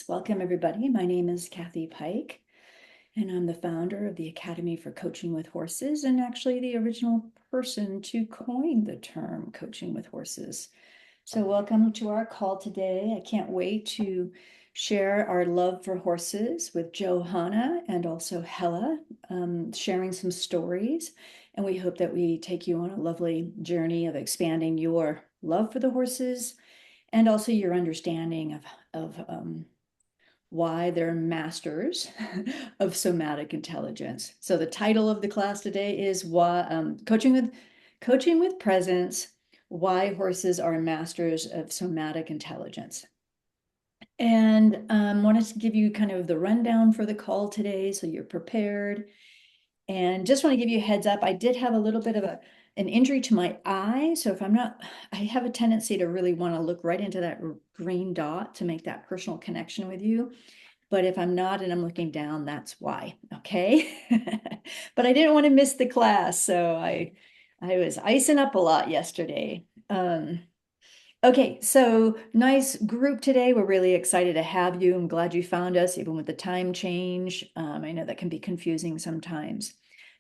Yes, welcome everybody. My name is Kathy Pike, and I'm the founder of the Academy for Coaching with Horses, and actually the original person to coin the term coaching with horses. So welcome to our call today. I can't wait to share our love for horses with Johanna and also Hele, sharing some stories. And we hope that we take you on a lovely journey of expanding your love for the horses and also your understanding of why they're masters of somatic intelligence. So the title of the class today is why coaching with presence, why horses are masters of somatic intelligence. And wanted to give you kind of the rundown for the call today so you're prepared. And just want to give you a heads up, I did have a little bit of an injury to my eye. So if I'm not, I have a tendency to really want to look right into that green dot to make that personal connection with you. But if I'm not and I'm looking down, that's why, okay? But I didn't want to miss the class, so I was icing up a lot yesterday. Okay, so nice group today. We're really excited to have you. I'm glad you found us, even with the time change. I know that can be confusing sometimes.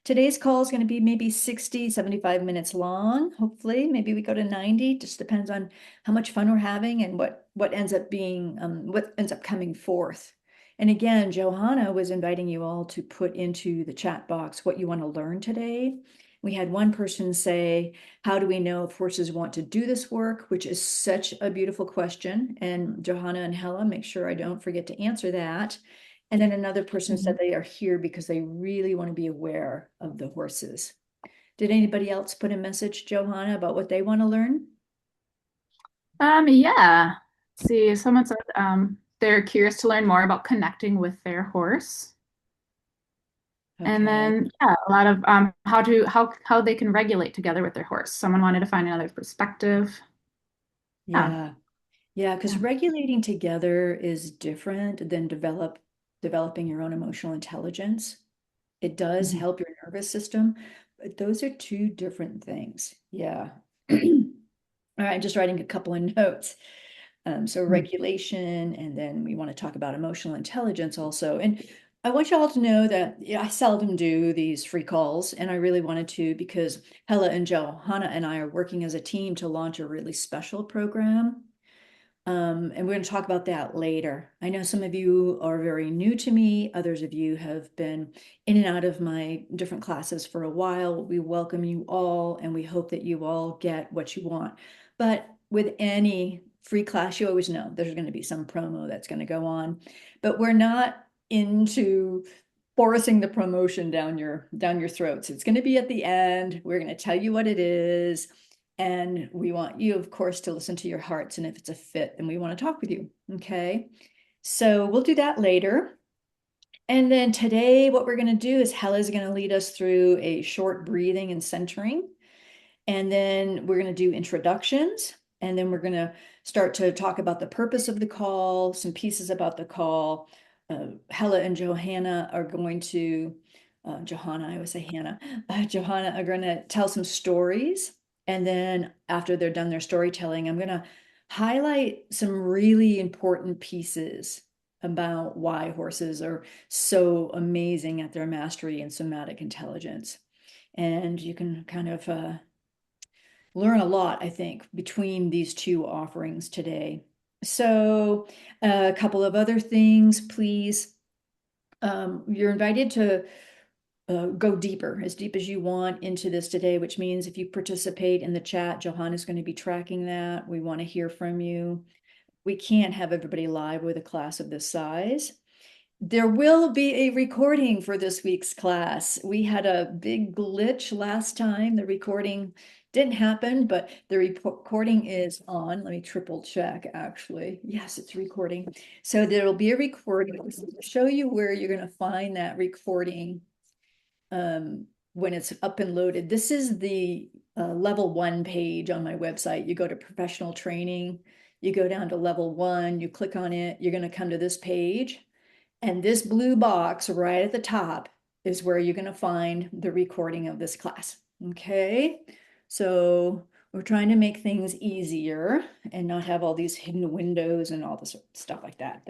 Today's call is going to be maybe 60, 75 minutes long. Hopefully, maybe we go to 90. Just depends on how much fun we're having and what ends up being, what ends up coming forth. And again, Johanna was inviting you all to put into the chat box what you want to learn today. We had one person say, how do we know if horses want to do this work? Which is such a beautiful question. And Johanna and Hele, make sure I don't forget to answer that. And then another person said they are here because they really want to be aware of the horses. Did anybody else put a message, Johanna, about what they want to learn? Yeah. See, someone said they're curious to learn more about connecting with their horse. And Okay. then yeah, a lot of how they can regulate together with their horse. Someone wanted to find another perspective. Yeah. Yeah. Yeah, because Yeah. regulating together is different than developing your own emotional intelligence. It does Mhm. help your nervous system, but those are two different things. Yeah. All right, I'm just writing a couple of notes. So Mhm. regulation, and then we want to talk about emotional intelligence also. And I want you all to know that I seldom do these free calls, and I really wanted to because Hele and Johanna and I are working as a team to launch a really special program. And we're going to talk about that later. I know some of you are very new to me. Others of you have been in and out of my different classes for a while. We welcome you all, and we hope that you all get what you want. But with any free class, you always know there's going to be some promo that's going to go on. But we're not into forcing the promotion down your throats. It's going to be at the end. We're going to tell you what it is. And we want you, of course, to listen to your hearts. And if it's a fit, then we want to talk with you. Okay. So we'll do that later. And then today, what we're going to do is Hele is going to lead us through a short breathing and centering. And then we're going to do introductions. And then we're going to start to talk about the purpose of the call, some pieces about the call. Hele and Johanna are going to, Johanna, I always say Hannah, Johanna are going to tell some stories. And then after they're done their storytelling, I'm going to highlight some really important pieces about why horses are so amazing at their mastery in somatic intelligence. And you can kind of learn a lot, I think, between these two offerings today. So, a couple of other things, please. You're invited to go deeper, as deep as you want into this today, which means if you participate in the chat, Johanna is going to be tracking that. We want to hear from you. We can't have everybody live with a class of this size. There will be a recording for this week's class. We had a big glitch last time. The recording didn't happen, but the recording is on. Let me triple check, actually. Yes, it's recording. So there will be a recording. I'll show you where you're going to find that recording when it's up and loaded. This is the level 1 page on my website. You go to professional training, you go down to level 1, you click on it, you're going to come to this page. And this blue box right at the top is where you're going to find the recording of this class. Okay. So we're trying to make things easier and not have all these hidden windows and all this stuff like that.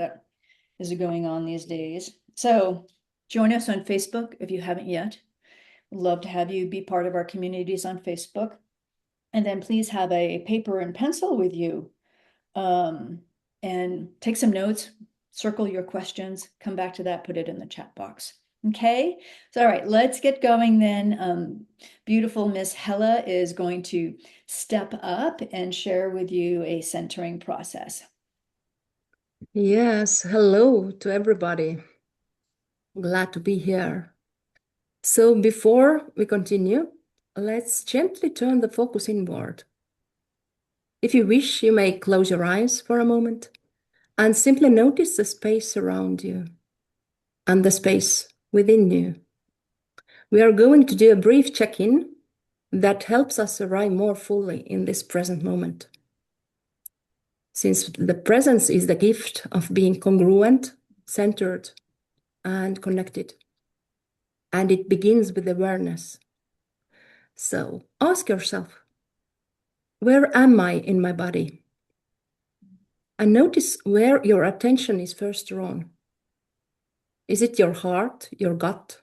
is going on these days. So join us on Facebook if you haven't yet. We'd love to have you be part of our communities on Facebook. And then please have a paper and pencil with you. And take some notes, circle your questions, come back to that, put it in the chat box. Okay, so all right, let's get going then. Beautiful Miss Hele is going to step up and share with you a centering process. Yes, hello to everybody. Glad to be here. So before we continue, let's gently turn the focus inward. If you wish, you may close your eyes for a moment and simply notice the space around you and the space within you. We are going to do a brief check-in that helps us arrive more fully in this present moment. Since the presence is the gift of being congruent, centered, and connected. And it begins with awareness. So ask yourself, where am I in my body? And notice where your attention is first drawn. Is it your heart, your gut,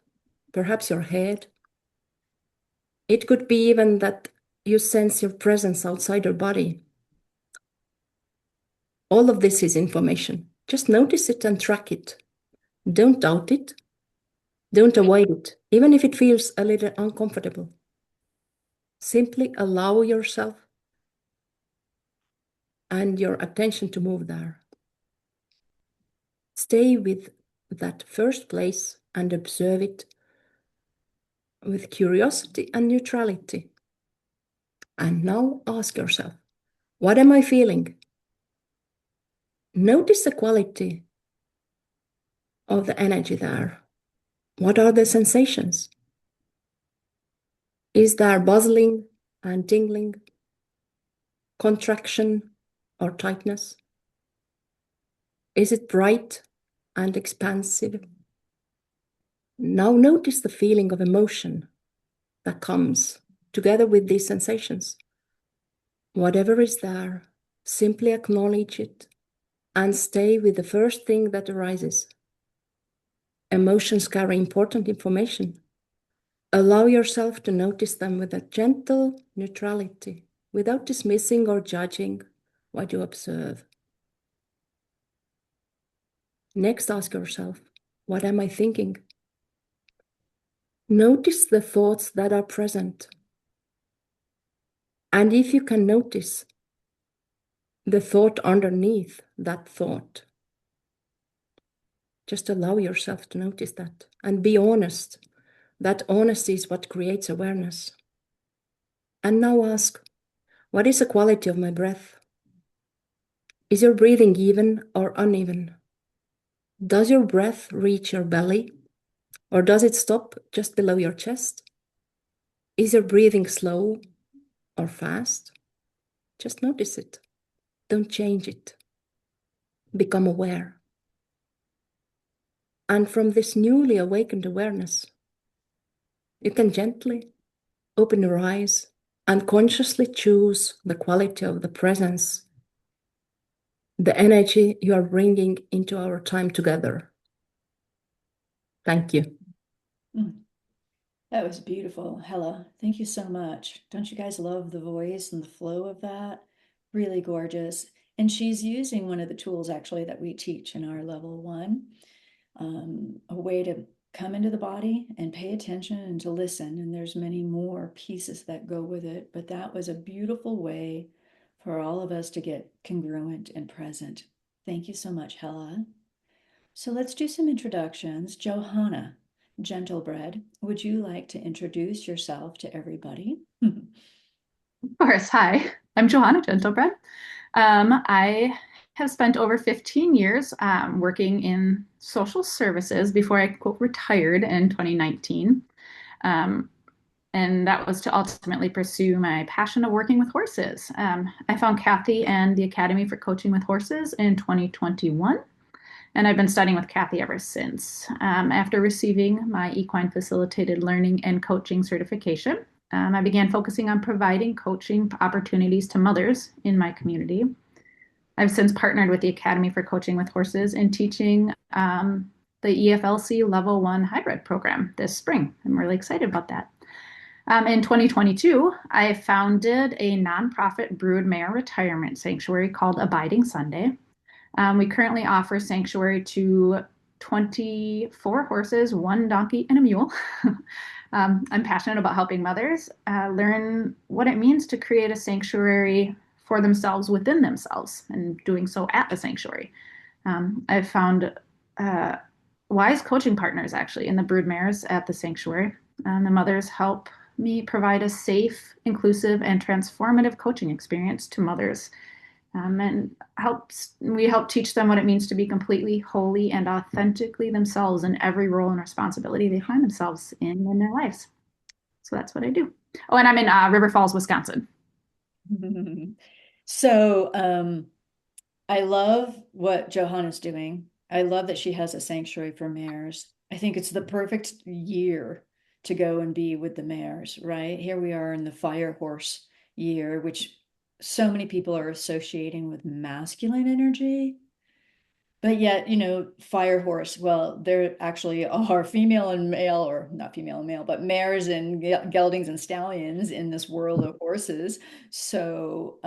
perhaps your head? It could be even that you sense your presence outside your body. All of this is information. Just notice it and track it. Don't doubt it. Don't avoid it, even if it feels a little uncomfortable. Simply allow yourself and your attention to move there. Stay with that first place and observe it with curiosity and neutrality. And now ask yourself, what am I feeling? Notice the quality of the energy there. What are the sensations? Is there buzzing and tingling, contraction or tightness? Is it bright and expansive? Now notice the feeling of emotion that comes together with these sensations. Whatever is there, simply acknowledge it and stay with the first thing that arises. Emotions carry important information. Allow yourself to notice them with a gentle neutrality, without dismissing or judging what you observe. Next, ask yourself, what am I thinking? Notice the thoughts that are present. And if you can notice the thought underneath that thought, just allow yourself to notice that and be honest. That honesty is what creates awareness. And now ask, what is the quality of my breath? Is your breathing even or uneven? Does your breath reach your belly or does it stop just below your chest? Is your breathing slow or fast? Just notice it. Don't change it. Become aware. And from this newly awakened awareness, you can gently open your eyes and consciously choose the quality of the presence, the energy you are bringing into our time together. Thank you. That was beautiful, Hele. Thank you so much. Don't you guys love the voice and the flow of that? Really gorgeous. And she's using one of the tools actually that we teach in our level 1, a way to come into the body and pay attention and to listen. And there's many more pieces that go with it, but that was a beautiful way for all of us to get congruent and present. Thank you so much, Hele. So let's do some introductions. Johanne Gentlebread, would you like to introduce yourself to everybody? Of course. Hi, I'm Johanne Gentlebread. I have spent over 15 years working in social services before I quote retired in 2019. And that was to ultimately pursue my passion of working with horses. I found Kathy and the Academy for Coaching with Horses in 2021. And I've been studying with Kathy ever since. After receiving my equine facilitated learning and coaching certification, I began focusing on providing coaching opportunities to mothers in my community. I've since partnered with the Academy for Coaching with Horses in teaching the EFLC Level 1 hybrid program this spring. I'm really excited about that. In 2022, I founded a nonprofit broodmare retirement sanctuary called Abiding Sunday. We currently offer sanctuary to 24 horses, 1 donkey, and a mule. I'm passionate about helping mothers learn what it means to create a sanctuary for themselves within themselves and doing so at the sanctuary. I've found wise coaching partners actually in the broodmares at the sanctuary. And the mothers help me provide a safe, inclusive, and transformative coaching experience to mothers. And we help teach them what it means to be completely wholly and authentically themselves in every role and responsibility they find themselves in their lives. So that's what I do. Oh, and I'm in River Falls, Wisconsin. So I love what Johanna's doing. I love that she has a sanctuary for mares. I think it's the perfect year to go and be with the mares, right? Here we are in the fire horse year, which so many people are associating with masculine energy. But yet, fire horse, well, there actually are female and male, or not female and male, but mares and geldings and stallions in this world of horses. So,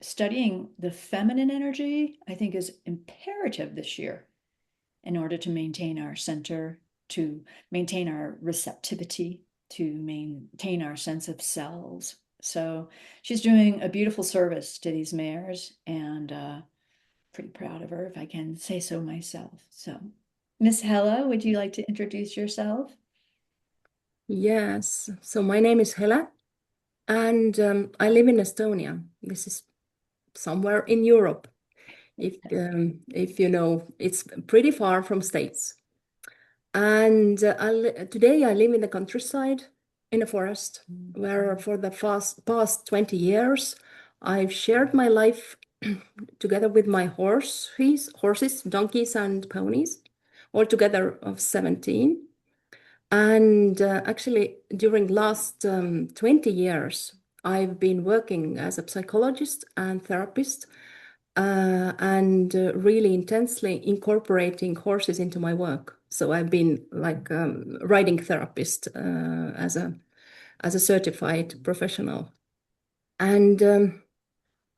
studying the feminine energy, I think, is imperative this year in order to maintain our center, to maintain our receptivity, to maintain our sense of selves. So, she's doing a beautiful service to these mares, and pretty proud of her, if I can say so myself. So, Miss Hella, would you like to introduce yourself? Yes. So my name is Hele, and I live in Estonia. This is somewhere in Europe. If you know, it's pretty far from States. And today I live in the countryside, in a forest, where for the past 20 years I've shared my life together with my horses, donkeys, and ponies, altogether of 17. And actually, during last 20 years, I've been working as a psychologist and therapist, and really intensely incorporating horses into my work. So I've been like riding therapist as a certified professional, and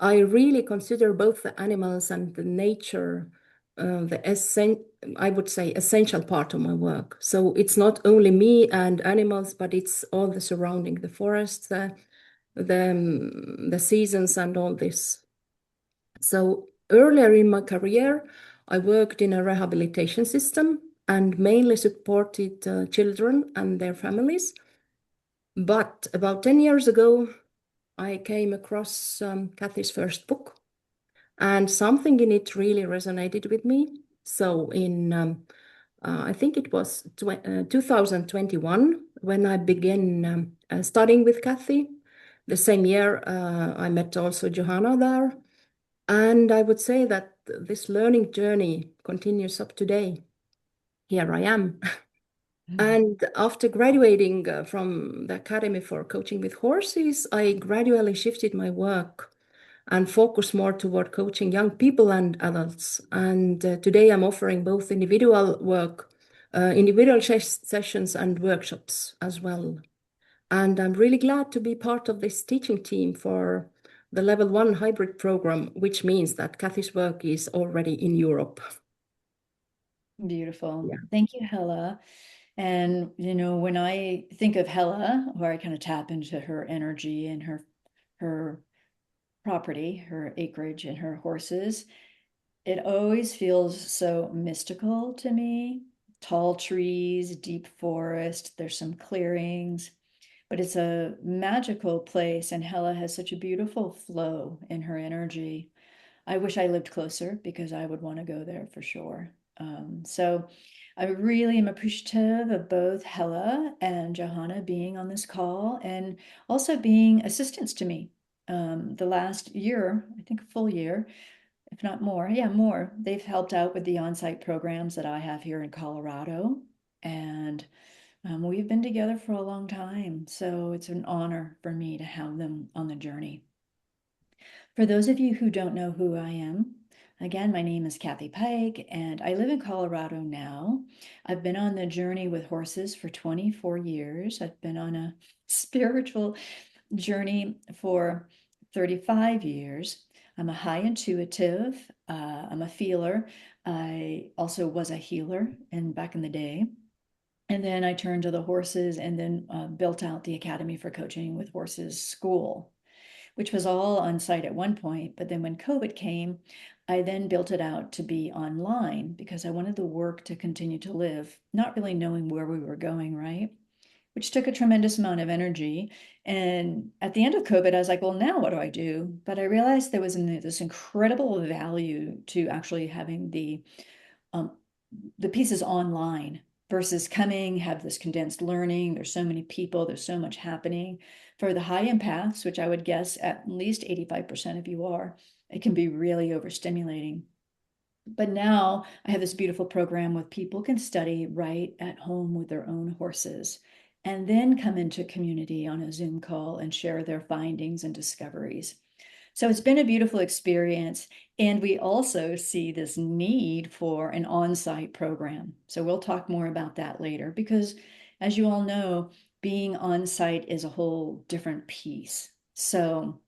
I really consider both the animals and the nature I would say, essential part of my work. So it's not only me and animals, but it's all the surrounding, the forest, the seasons, and all this. So earlier in my career, I worked in a rehabilitation system and mainly supported children and their families. But about 10 years ago, I came across Kathy's first book, and something in it really resonated with me. So I think it was 2021 when I began studying with Kathy. The same year, I met also Johanna there. And I would say that this learning journey continues up today. Here I am. And after graduating from the Academy for Coaching with Horses, I gradually shifted my work and focused more toward coaching young people and adults. And today I'm offering both individual work, individual sessions and workshops as well. And I'm really glad to be part of this teaching team for the Level 1 hybrid program, which means that Kathy's work is already in Europe. Beautiful. Yeah. Thank you, Hella. And, when I think of Hella, or I kind of tap into her energy and her property, her acreage and her horses, it always feels so mystical to me. Tall trees, deep forest, there's some clearings, but it's a magical place. And Hella has such a beautiful flow in her energy. I wish I lived closer because I would want to go there for sure. So I really am appreciative of both Hella and Johanna being on this call and also being assistants to me. The last year, I think a full year, if not more, yeah, more. They've helped out with the on-site programs that I have here in Colorado, and we've been together for a long time. So it's an honor for me to have them on the journey. For those of you who don't know who I am, again, my name is Kathy Pike, and I live in Colorado now. I've been on the journey with horses for 24 years. I've been on a spiritual journey for 35 years. I'm a high intuitive. I'm a feeler. I also was a healer back in the day. And then I turned to the horses and then built out the Academy for Coaching with Horses school, which was all on site at one point. But then when COVID came, I then built it out to be online because I wanted the work to continue to live, not really knowing where we were going, right? Which took a tremendous amount of energy. And at the end of COVID, I was like, well, now what do I do? But I realized there was this incredible value to actually having the pieces online versus coming, have this condensed learning. There's so many people, there's so much happening. For the high empaths, which I would guess at least 85% of you are, it can be really overstimulating. But now I have this beautiful program where people can study right at home with their own horses and then come into community on a Zoom call and share their findings and discoveries. So it's been a beautiful experience. And we also see this need for an on-site program. So we'll talk more about that later because, as you all know, being on-site is a whole different piece. So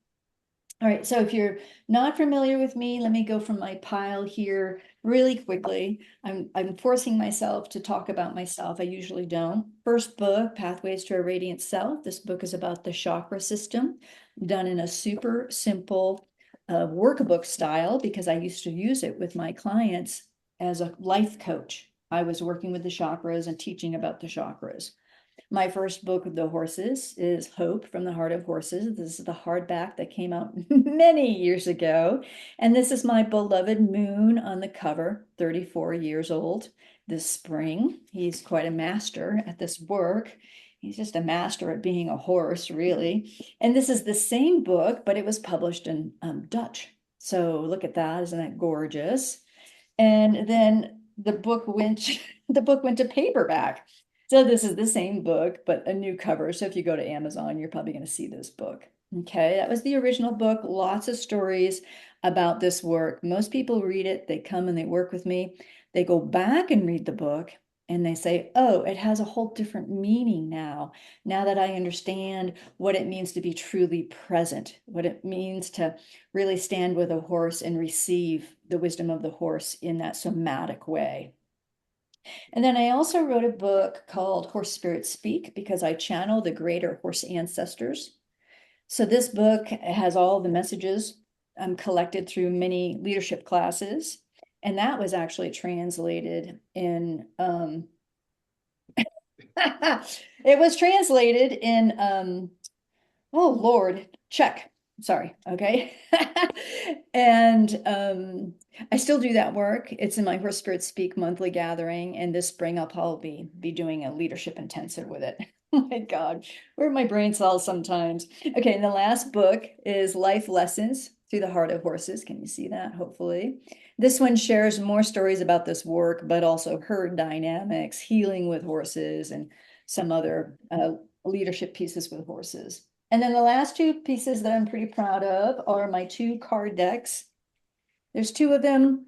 all right, so if you're not familiar with me, let me go from my pile here really quickly. I'm forcing myself to talk about myself. I usually don't. First book, Pathways to a Radiant Self. This book is about the chakra system, done in a super simple workbook style because I used to use it with my clients as a life coach. I was working with the chakras and teaching about the chakras. My first book of the horses is Hope from the Heart of Horses. This is the hardback that came out many years ago. And this is my beloved Moon on the cover, 34 years old this spring. He's quite a master at this work. He's just a master at being a horse, really. And this is the same book, but it was published in Dutch. So look at that. Isn't that gorgeous? And then the book went to paperback. So this is the same book, but a new cover. So if you go to Amazon, you're probably going to see this book. Okay, that was the original book. Lots of stories about this work. Most people read it, they come and they work with me. They go back and read the book and they say, oh, it has a whole different meaning now. Now that I understand what it means to be truly present, what it means to really stand with a horse and receive the wisdom of the horse in that somatic way. And then I also wrote a book called Horse Spirits Speak because I channel the greater horse ancestors. So this book has all the messages collected through many leadership classes. And that was actually translated in, it was translated in, oh Lord, Czech. Sorry. Okay. And I still do that work. It's in my Horse Spirit Speak monthly gathering. And this spring, I'll probably be doing a leadership intensive with it. Oh my God, where are my brain cells sometimes? Okay. And the last book is Life Lessons Through the Heart of Horses. Can you see that? Hopefully. This one shares more stories about this work, but also herd dynamics, healing with horses, and some other leadership pieces with horses. And then the last two pieces that I'm pretty proud of are my two card decks. There's two of them.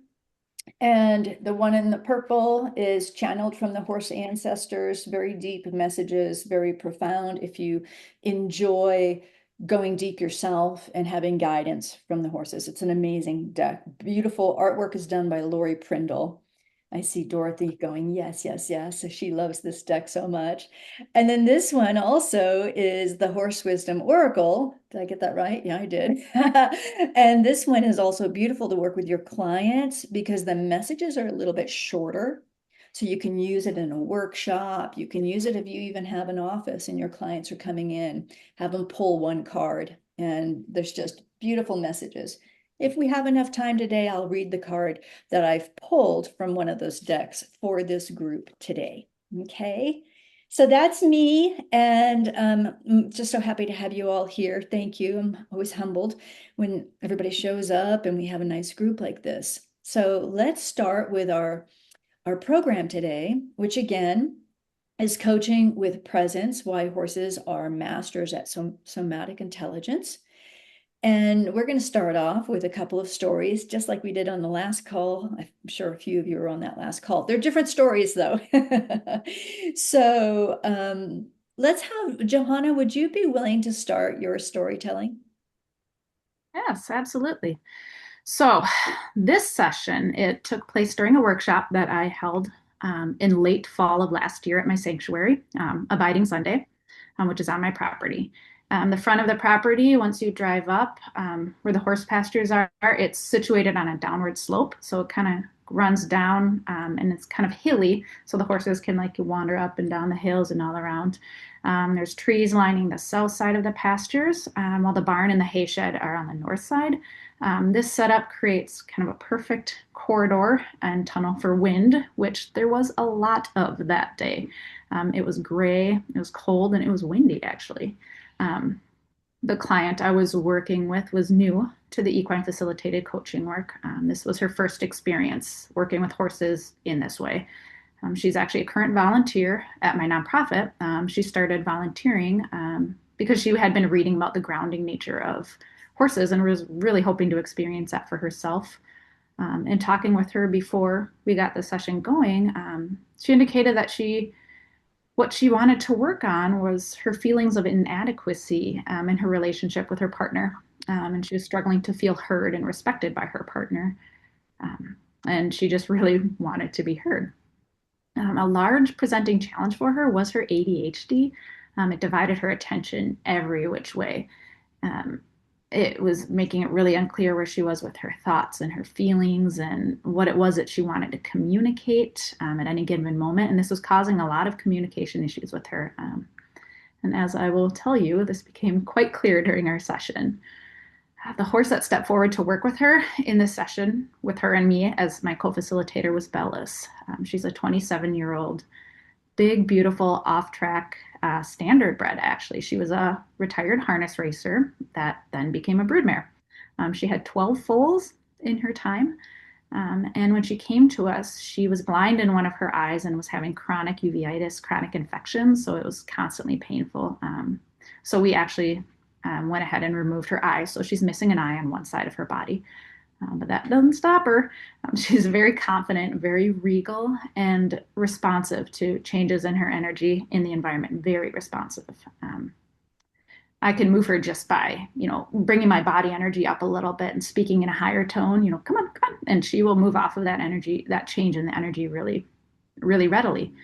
And the one in the purple is channeled from the horse ancestors, very deep messages, very profound. If you enjoy going deep yourself and having guidance from the horses, it's an amazing deck. Beautiful artwork is done by Lori Prindle. I see Dorothy going, yes, yes, yes. So she loves this deck so much. And then this one also is the Horse Wisdom Oracle. Did I get that right? Yeah, I did. And this one is also beautiful to work with your clients because the messages are a little bit shorter. So you can use it in a workshop. You can use it if you even have an office and your clients are coming in, have them pull one card. And there's just beautiful messages. If we have enough time today, I'll read the card that I've pulled from one of those decks for this group today. Okay, so that's me, and I'm just so happy to have you all here. Thank you. I'm always humbled when everybody shows up and we have a nice group like this. So let's start with our program today, which again is coaching with presence, why horses are masters at somatic intelligence. And we're going to start off with a couple of stories, just like we did on the last call. I'm sure a few of you were on that last call. They're different stories, though. So let's have, Johanna, would you be willing to start your storytelling? Yes, absolutely. So this session, it took place during a workshop that I held in late fall of last year at my sanctuary, Abiding Sunday, which is on my property. The front of the property, once you drive up where the horse pastures are, it's situated on a downward slope. So it kind of runs down and it's kind of hilly. So the horses can like wander up and down the hills and all around. There's trees lining the south side of the pastures, while the barn and the hay shed are on the north side. This setup creates kind of a perfect corridor and tunnel for wind, which there was a lot of that day. It was gray, it was cold, and it was windy actually. The client I was working with was new to the equine facilitated coaching work. This was her first experience working with horses in this way. She's actually a current volunteer at my nonprofit. She started volunteering because she had been reading about the grounding nature of horses and was really hoping to experience that for herself. And talking with her before we got the session going, she indicated that what she wanted to work on was her feelings of inadequacy in her relationship with her partner. And she was struggling to feel heard and respected by her partner. And she just really wanted to be heard. A large presenting challenge for her was her ADHD. It divided her attention every which way. Um, it was making it really unclear where she was with her thoughts and her feelings and what it was that she wanted to communicate at any given moment. And this was causing a lot of communication issues with her. And as I will tell you, this became quite clear during our session. The horse that stepped forward to work with her in this session, with her and me as my co-facilitator, was Bellis. She's a 27-year-old, big, beautiful, off-track standard bred, actually. She was a retired harness racer that then became a broodmare. She had 12 foals in her time. And when she came to us, she was blind in one of her eyes and was having chronic uveitis, chronic infections. So it was constantly painful. So we actually went ahead and removed her eye. So she's missing an eye on one side of her body. But that doesn't stop her. She's very confident, very regal, and responsive to changes in her energy in the environment. Very responsive. I can move her just by, bringing my body energy up a little bit and speaking in a higher tone, come on, come on. And she will move off of that energy, that change in the energy really, really readily.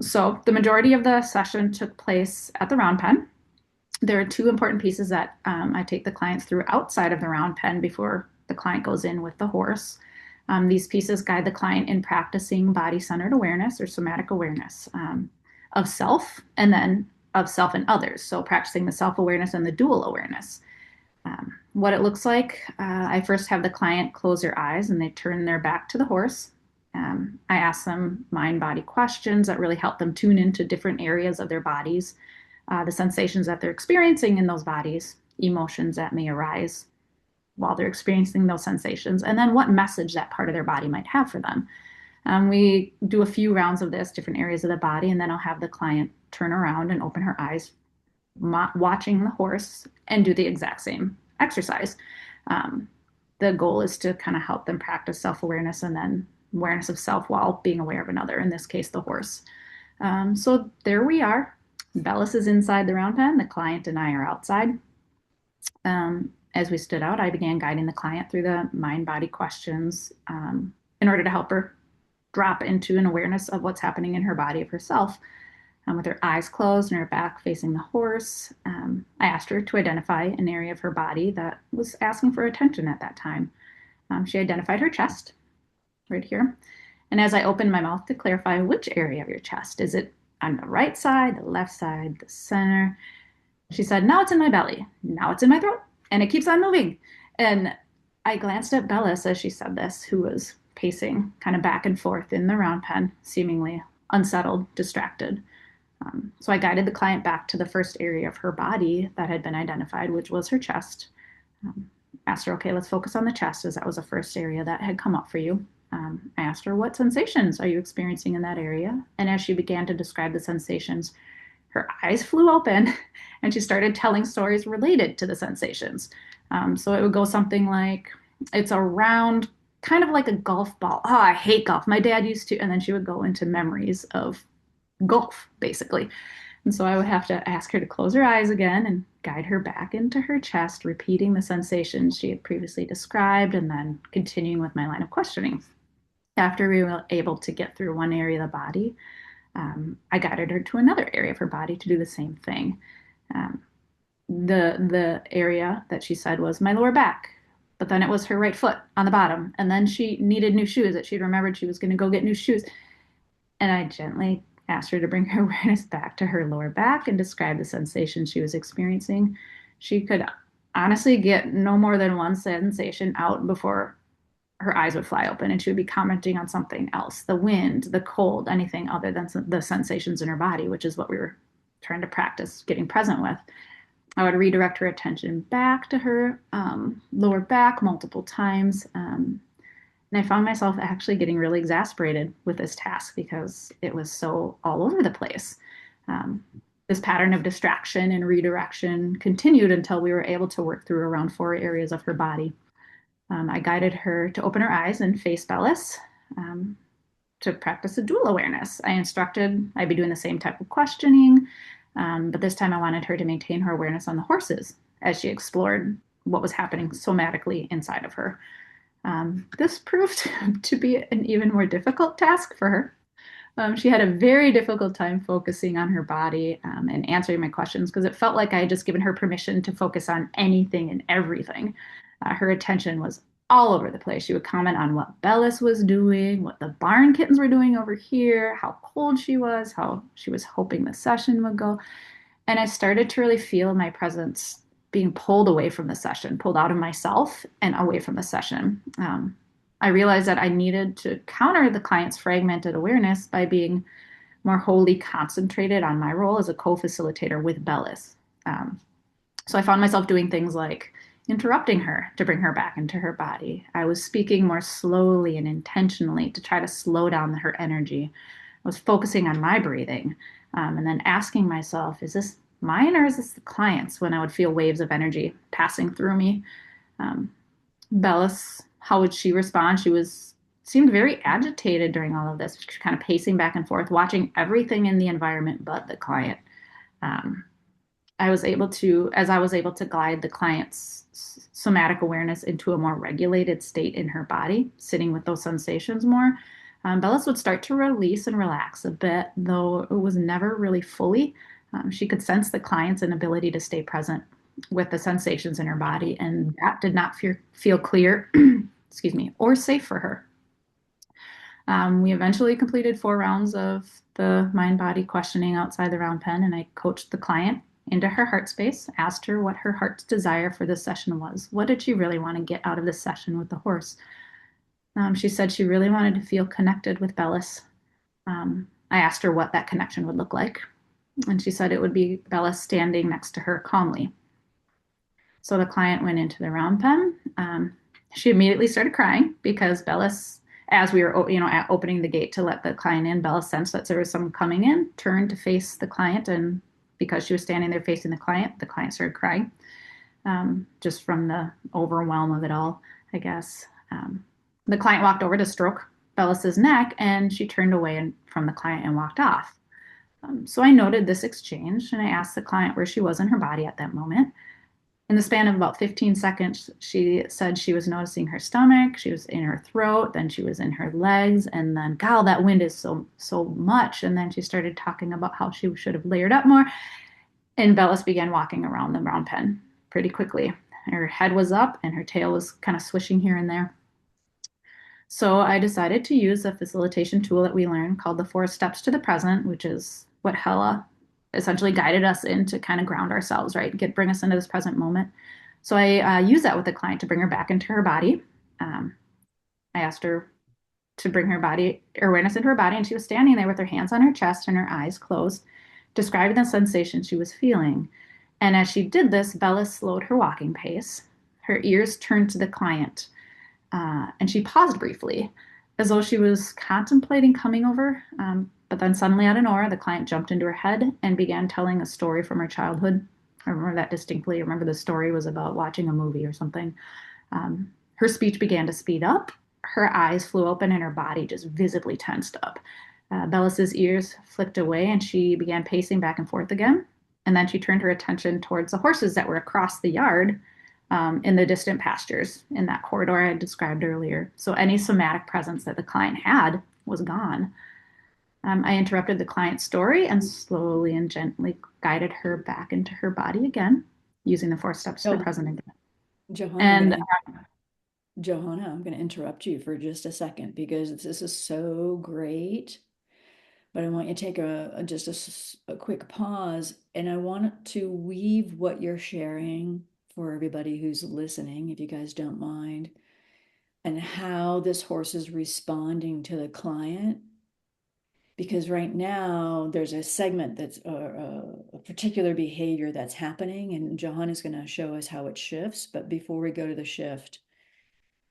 So the majority of the session took place at the round pen. There are two important pieces that I take the clients through outside of the round pen before the client goes in with the horse. These pieces guide the client in practicing body-centered awareness or somatic awareness of self and then of self and others. So practicing the self-awareness and the dual awareness. What it looks like, I first have the client close their eyes and they turn their back to the horse. I ask them mind-body questions that really help them tune into different areas of their bodies, the sensations that they're experiencing in those bodies, emotions that may arise while they're experiencing those sensations, and then what message that part of their body might have for them. We do a few rounds of this, different areas of the body, and then I'll have the client turn around and open her eyes, watching the horse, and do the exact same exercise. The goal is to kind of help them practice self-awareness and then awareness of self while being aware of another, in this case, the horse. So there we are. Bellis is inside the round pen. The client and I are outside. As we stood out, I began guiding the client through the mind-body questions in order to help her drop into an awareness of what's happening in her body of herself. With her eyes closed and her back facing the horse, I asked her to identify an area of her body that was asking for attention at that time. She identified her chest right here. And as I opened my mouth to clarify which area of your chest, is it on the right side, the left side, the center? She said, now it's in my belly. Now it's in my throat. And it keeps on moving. And I glanced at Bellis as she said this, who was pacing kind of back and forth in the round pen, seemingly unsettled, distracted. So I guided the client back to the first area of her body that had been identified, which was her chest. Asked her, okay, let's focus on the chest, as that was the first area that had come up for you. I asked her, what sensations are you experiencing in that area? And as she began to describe the sensations, her eyes flew open and she started telling stories related to the sensations. So it would go something like, it's a round, kind of like a golf ball. Oh, I hate golf. My dad used to. And then she would go into memories of golf, basically. And so I would have to ask her to close her eyes again and guide her back into her chest, repeating the sensations she had previously described, and then continuing with my line of questioning. After we were able to get through one area of the body, I guided her to another area of her body to do the same thing. Um, the area that she said was my lower back, but then it was her right foot on the bottom, and then she needed new shoes that she'd remembered she was going to go get new shoes. And I gently asked her to bring her awareness back to her lower back and describe the sensation she was experiencing. She could honestly get no more than one sensation out before her eyes would fly open and she would be commenting on something else, the wind, the cold, anything other than the sensations in her body, which is what we were trying to practice getting present with. I would redirect her attention back to her lower back multiple times. And I found myself actually getting really exasperated with this task because it was so all over the place. Um, this pattern of distraction and redirection continued until we were able to work through around 4 areas of her body. I guided her to open her eyes and face Bellis to practice a dual awareness. I instructed I'd be doing the same type of questioning, but this time I wanted her to maintain her awareness on the horses as she explored what was happening somatically inside of her. This proved to be an even more difficult task for her. She had a very difficult time focusing on her body and answering my questions because it felt like I had just given her permission to focus on anything and everything. Her attention was all over the place. She would comment on what Bellis was doing, what the barn kittens were doing over here, how cold she was, how she was hoping the session would go. And I started to really feel my presence being pulled away from the session, pulled out of myself and away from the session. I realized that I needed to counter the client's fragmented awareness by being more wholly concentrated on my role as a co-facilitator with Bellis. So I found myself doing things like interrupting her to bring her back into her body. I was speaking more slowly and intentionally to try to slow down her energy. I was focusing on my breathing and then asking myself, is this mine or is this the client's, when I would feel waves of energy passing through me. Bellis, how would she respond? She seemed very agitated during all of this, kind of pacing back and forth, watching everything in the environment but the client. As I was able to guide the client's somatic awareness into a more regulated state in her body, sitting with those sensations more, Bellis would start to release and relax a bit, though it was never really fully. She could sense the client's inability to stay present with the sensations in her body, and that did not feel clear, excuse me, or safe for her. We eventually completed 4 rounds of the mind-body questioning outside the round pen, and I coached the client into her heart space, asked her what her heart's desire for this session was. What did she really want to get out of this session with the horse? She said she really wanted to feel connected with Bellis. I asked her what that connection would look like, and she said it would be Bellis standing next to her calmly. So the client went into the round pen. She immediately started crying because Bellis, as we were, opening the gate to let the client in, Bellis sensed that there was someone coming in, turned to face the client, and because she was standing there facing the client started crying, just from the overwhelm of it all, I guess. The client walked over to stroke Bellis's neck, and she turned away from the client and walked off. So I noted this exchange, and I asked the client where she was in her body at that moment. In the span of about 15 seconds, she said she was noticing her stomach, she was in her throat, then she was in her legs, and then, God, that wind is so much. And then she started talking about how she should have layered up more. And Bellis began walking around the round pen pretty quickly. Her head was up and her tail was kind of swishing here and there. So I decided to use a facilitation tool that we learned called the 4 steps to the present, which is what Hele essentially guided us in to kind of ground ourselves, right? Bring us into this present moment. So I used that with the client to bring her back into her body. I asked her to bring her awareness into her body, and she was standing there with her hands on her chest and her eyes closed, describing the sensation she was feeling. And as she did this, Bellis slowed her walking pace. Her ears turned to the client, and she paused briefly, as though she was contemplating coming over But then suddenly out of nowhere, the client jumped into her head and began telling a story from her childhood. I remember that distinctly. I remember the story was about watching a movie or something. Her speech began to speed up. Her eyes flew open and her body just visibly tensed up. Bellis's ears flicked away and she began pacing back and forth again. And then she turned her attention towards the horses that were across the yard in the distant pastures in that corridor I had described earlier. So any somatic presence that the client had was gone. I interrupted the client's story and slowly and gently guided her back into her body again, using the 4 steps for Oh, present again. Johanna, And I'm going to interrupt you for just a second because this is so great. But I want you to take just a quick pause, and I want to weave what you're sharing for everybody who's listening, if you guys don't mind, and how this horse is responding to the client. Because right now there's a segment that's a particular behavior that's happening, and Johanna is going to show us how it shifts. But before we go to the shift,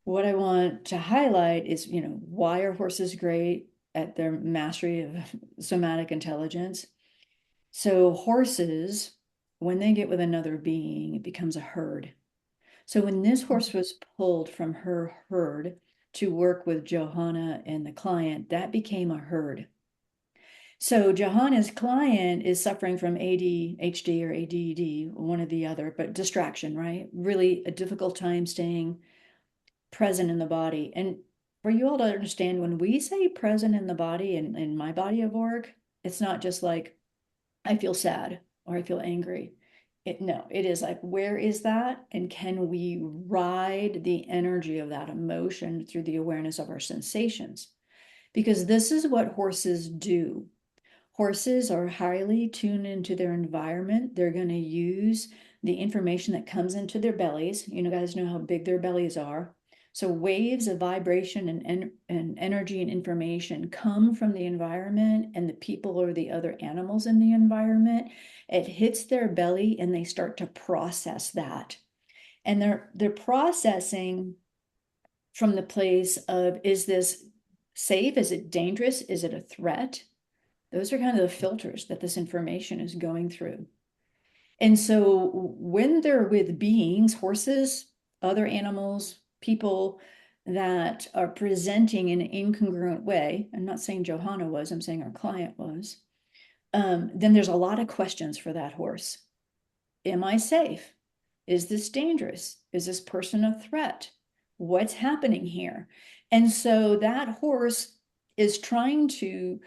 what I want to highlight is, why are horses great at their mastery of somatic intelligence? So horses, when they get with another being, it becomes a herd. So when this horse was pulled from her herd to work with Johanna and the client, that became a herd. So Johanna's client is suffering from ADHD or ADD, one or the other, but distraction, right? Really a difficult time staying present in the body. And for you all to understand, when we say present in the body and in my body of work, it's not just like I feel sad or I feel angry. No, it is like, where is that? And can we ride the energy of that emotion through the awareness of our sensations? Because this is what horses do. Horses are highly tuned into their environment. They're going to use the information that comes into their bellies. You know, guys know how big their bellies are. So waves of vibration and energy and information come from the environment and the people or the other animals in the environment. It hits their belly and they start to process that. And they're processing from the place of, is this safe? Is it dangerous? Is it a threat? Those are kind of the filters that this information is going through. And so when they're with beings, horses, other animals, people that are presenting in an incongruent way, I'm not saying Johanna was, I'm saying our client was, then there's a lot of questions for that horse. Am I safe? Is this dangerous? Is this person a threat? What's happening here? And so that horse is trying to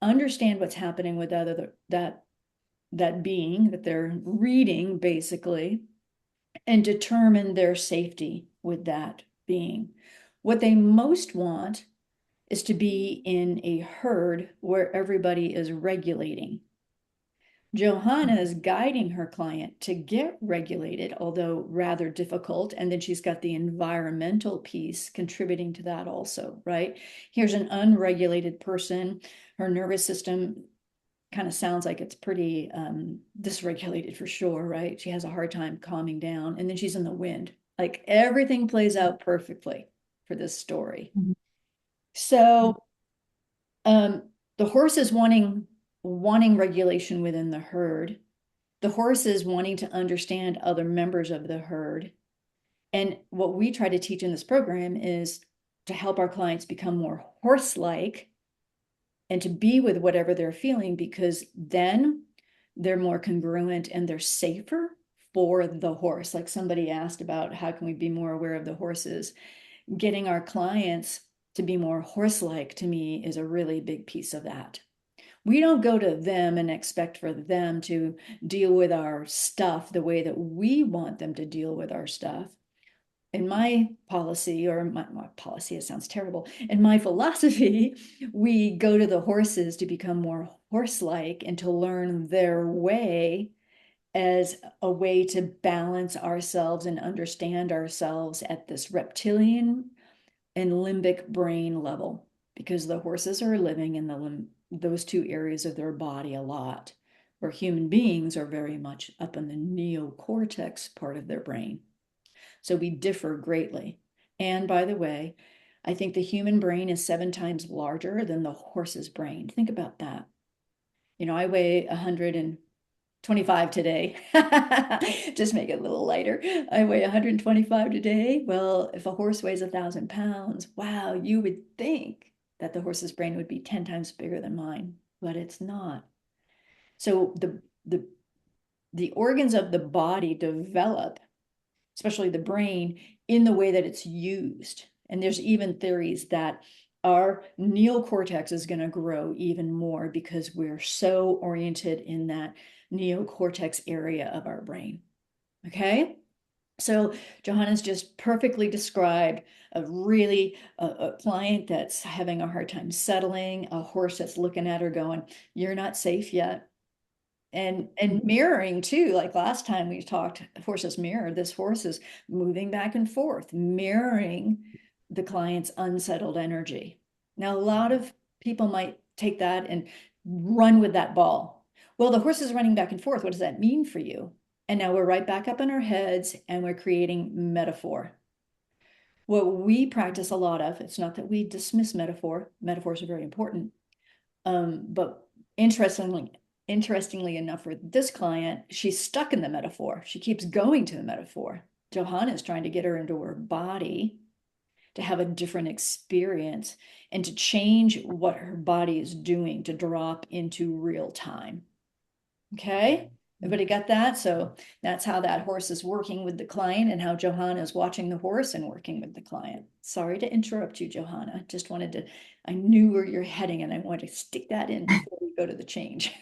understand what's happening with that being that they're reading, basically, and determine their safety with that being. What they most want is to be in a herd where everybody is regulating. Johanna is guiding her client to get regulated, although rather difficult. And then she's got the environmental piece contributing to that also, right? Here's an unregulated person. Her nervous system kind of sounds like it's pretty dysregulated for sure, right? She has a hard time calming down. And then she's in the wind. Like everything plays out perfectly for this story. So the horse is wanting regulation within the herd. The horse is wanting to understand other members of the herd. And what we try to teach in this program is to help our clients become more horse-like and to be with whatever they're feeling, because then they're more congruent and they're safer for the horse. Like somebody asked about how can we be more aware of the horses. Getting our clients to be more horse-like, to me, is a really big piece of that. We don't go to them and expect for them to deal with our stuff the way that we want them to deal with our stuff. In my policy, or my policy, it sounds terrible. In my philosophy, we go to the horses to become more horse-like and to learn their way as a way to balance ourselves and understand ourselves at this reptilian and limbic brain level, because the horses are living in those two areas of their body a lot, where human beings are very much up in the neocortex part of their brain. So we differ greatly. And by the way, I think the human brain is 7 times larger than the horse's brain. Think about that. I weigh 125 today. Just make it a little lighter. I weigh 125 today. Well, if a horse weighs 1,000 pounds, wow, you would think that the horse's brain would be 10 times bigger than mine, but it's not. So the organs of the body develop, especially the brain, in the way that it's used. And there's even theories that our neocortex is going to grow even more because we're so oriented in that neocortex area of our brain. Okay? So Johanna's just perfectly described a client that's having a hard time settling, a horse that's looking at her going, "You're not safe yet." And mirroring too, like last time we talked, horses mirror. This horse is moving back and forth, mirroring the client's unsettled energy. Now, a lot of people might take that and run with that ball. Well, the horse is running back and forth. What does that mean for you? And now we're right back up in our heads and we're creating metaphor. What we practice a lot of, it's not that we dismiss metaphor, metaphors are very important, but interestingly enough, for this client, she's stuck in the metaphor. She keeps going to the metaphor. Johanna is trying to get her into her body to have a different experience and to change what her body is doing to drop into real time. Okay? Everybody got that? So that's how that horse is working with the client and how Johanna is watching the horse and working with the client. Sorry to interrupt you, Johanna. Just wanted to, I knew where you're heading and I wanted to stick that in before we go to the change.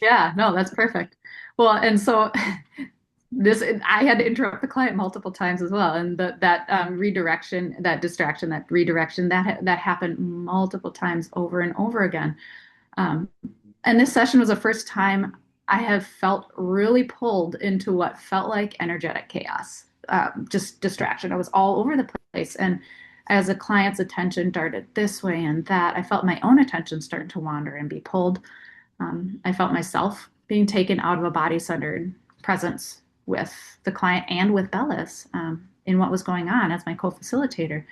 Yeah, no, that's perfect. Well, and so this I had to interrupt the client multiple times as well, and that redirection, that distraction, that redirection, that happened multiple times over and over again. Um, and this session was the first time I have felt really pulled into what felt like energetic chaos, just distraction. I was all over the place, and as the client's attention darted this way and that, I felt my own attention start to wander and be pulled. I felt myself being taken out of a body-centered presence with the client and with Bellis in what was going on as my co-facilitator.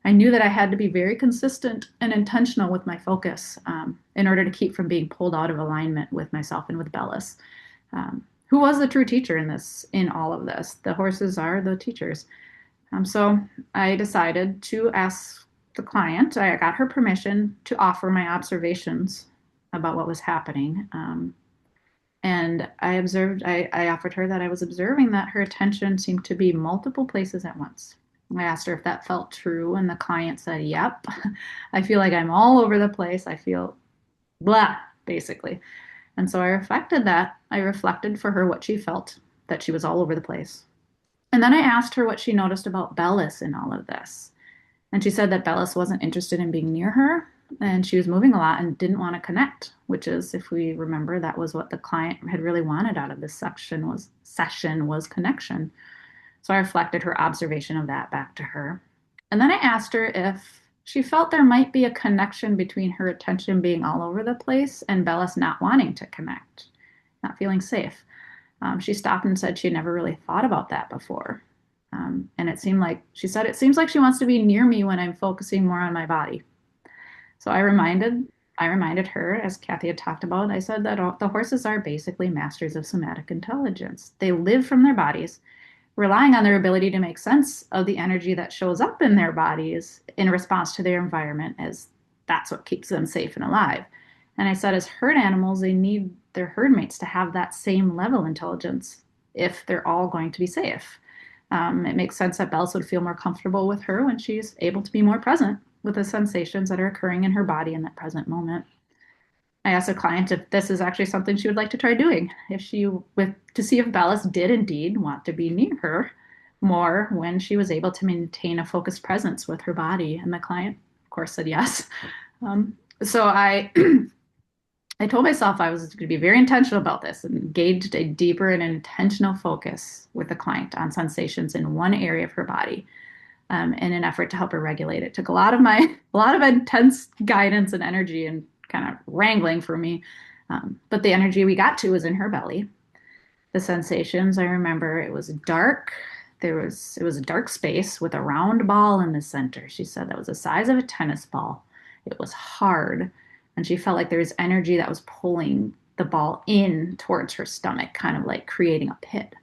I knew that I had to be very consistent and intentional with my focus in order to keep from being pulled out of alignment with myself and with Bellis, who was the true teacher in all of this. The horses are the teachers. So I decided to ask the client, I got her permission to offer my observations about what was happening. And I offered her that I was observing that her attention seemed to be multiple places at once. I asked her if that felt true, and the client said, "Yep, I feel like I'm all over the place. I feel blah, basically." And so I reflected that. I reflected for her what she felt, that she was all over the place. And then I asked her what she noticed about Bellis in all of this. And she said that Bellis wasn't interested in being near her, and she was moving a lot and didn't want to connect, which is, if we remember, that was what the client had really wanted out of this session was connection. So I reflected her observation of that back to her. And then I asked her if she felt there might be a connection between her attention being all over the place and Bellis not wanting to connect, not feeling safe. She stopped and said she had never really thought about that before. And she said, it seems like she wants to be near me when I'm focusing more on my body. So I reminded her, as Kathy had talked about, I said that the horses are basically masters of somatic intelligence. They live from their bodies, relying on their ability to make sense of the energy that shows up in their bodies in response to their environment, as that's what keeps them safe and alive. And I said, as herd animals, they need their herd mates to have that same level intelligence if they're all going to be safe. It makes sense that Bells would feel more comfortable with her when she's able to be more present with the sensations that are occurring in her body in that present moment. I asked the client if this is actually something she would like to try doing, to see if Bellis did indeed want to be near her more when she was able to maintain a focused presence with her body. And the client, of course, said yes. So I I told myself I was going to be very intentional about this and engaged a deeper and intentional focus with the client on sensations in one area of her body in an effort to help her regulate. It took a lot of intense guidance and energy and kind of wrangling for me. But the energy we got to was in her belly. The sensations, I remember it was dark. it was a dark space with a round ball in the center. She said that was the size of a tennis ball. It was hard, and she felt like there was energy that was pulling the ball in towards her stomach, kind of like creating a pit.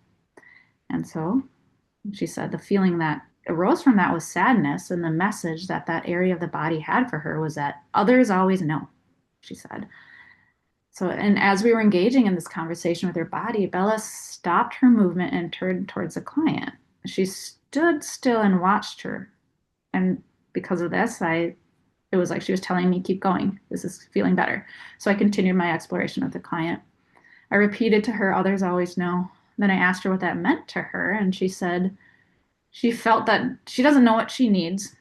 And so she said the feeling that arose from that was sadness, and the message that that area of the body had for her was that others always know, she said. So, and as we were engaging in this conversation with her body, Bella stopped her movement and turned towards the client. She stood still and watched her. And because of this, it was like she was telling me, keep going. This is feeling better. So I continued my exploration with the client. I repeated to her, others always know. Then I asked her what that meant to her. And she said she felt that she doesn't know what she needs,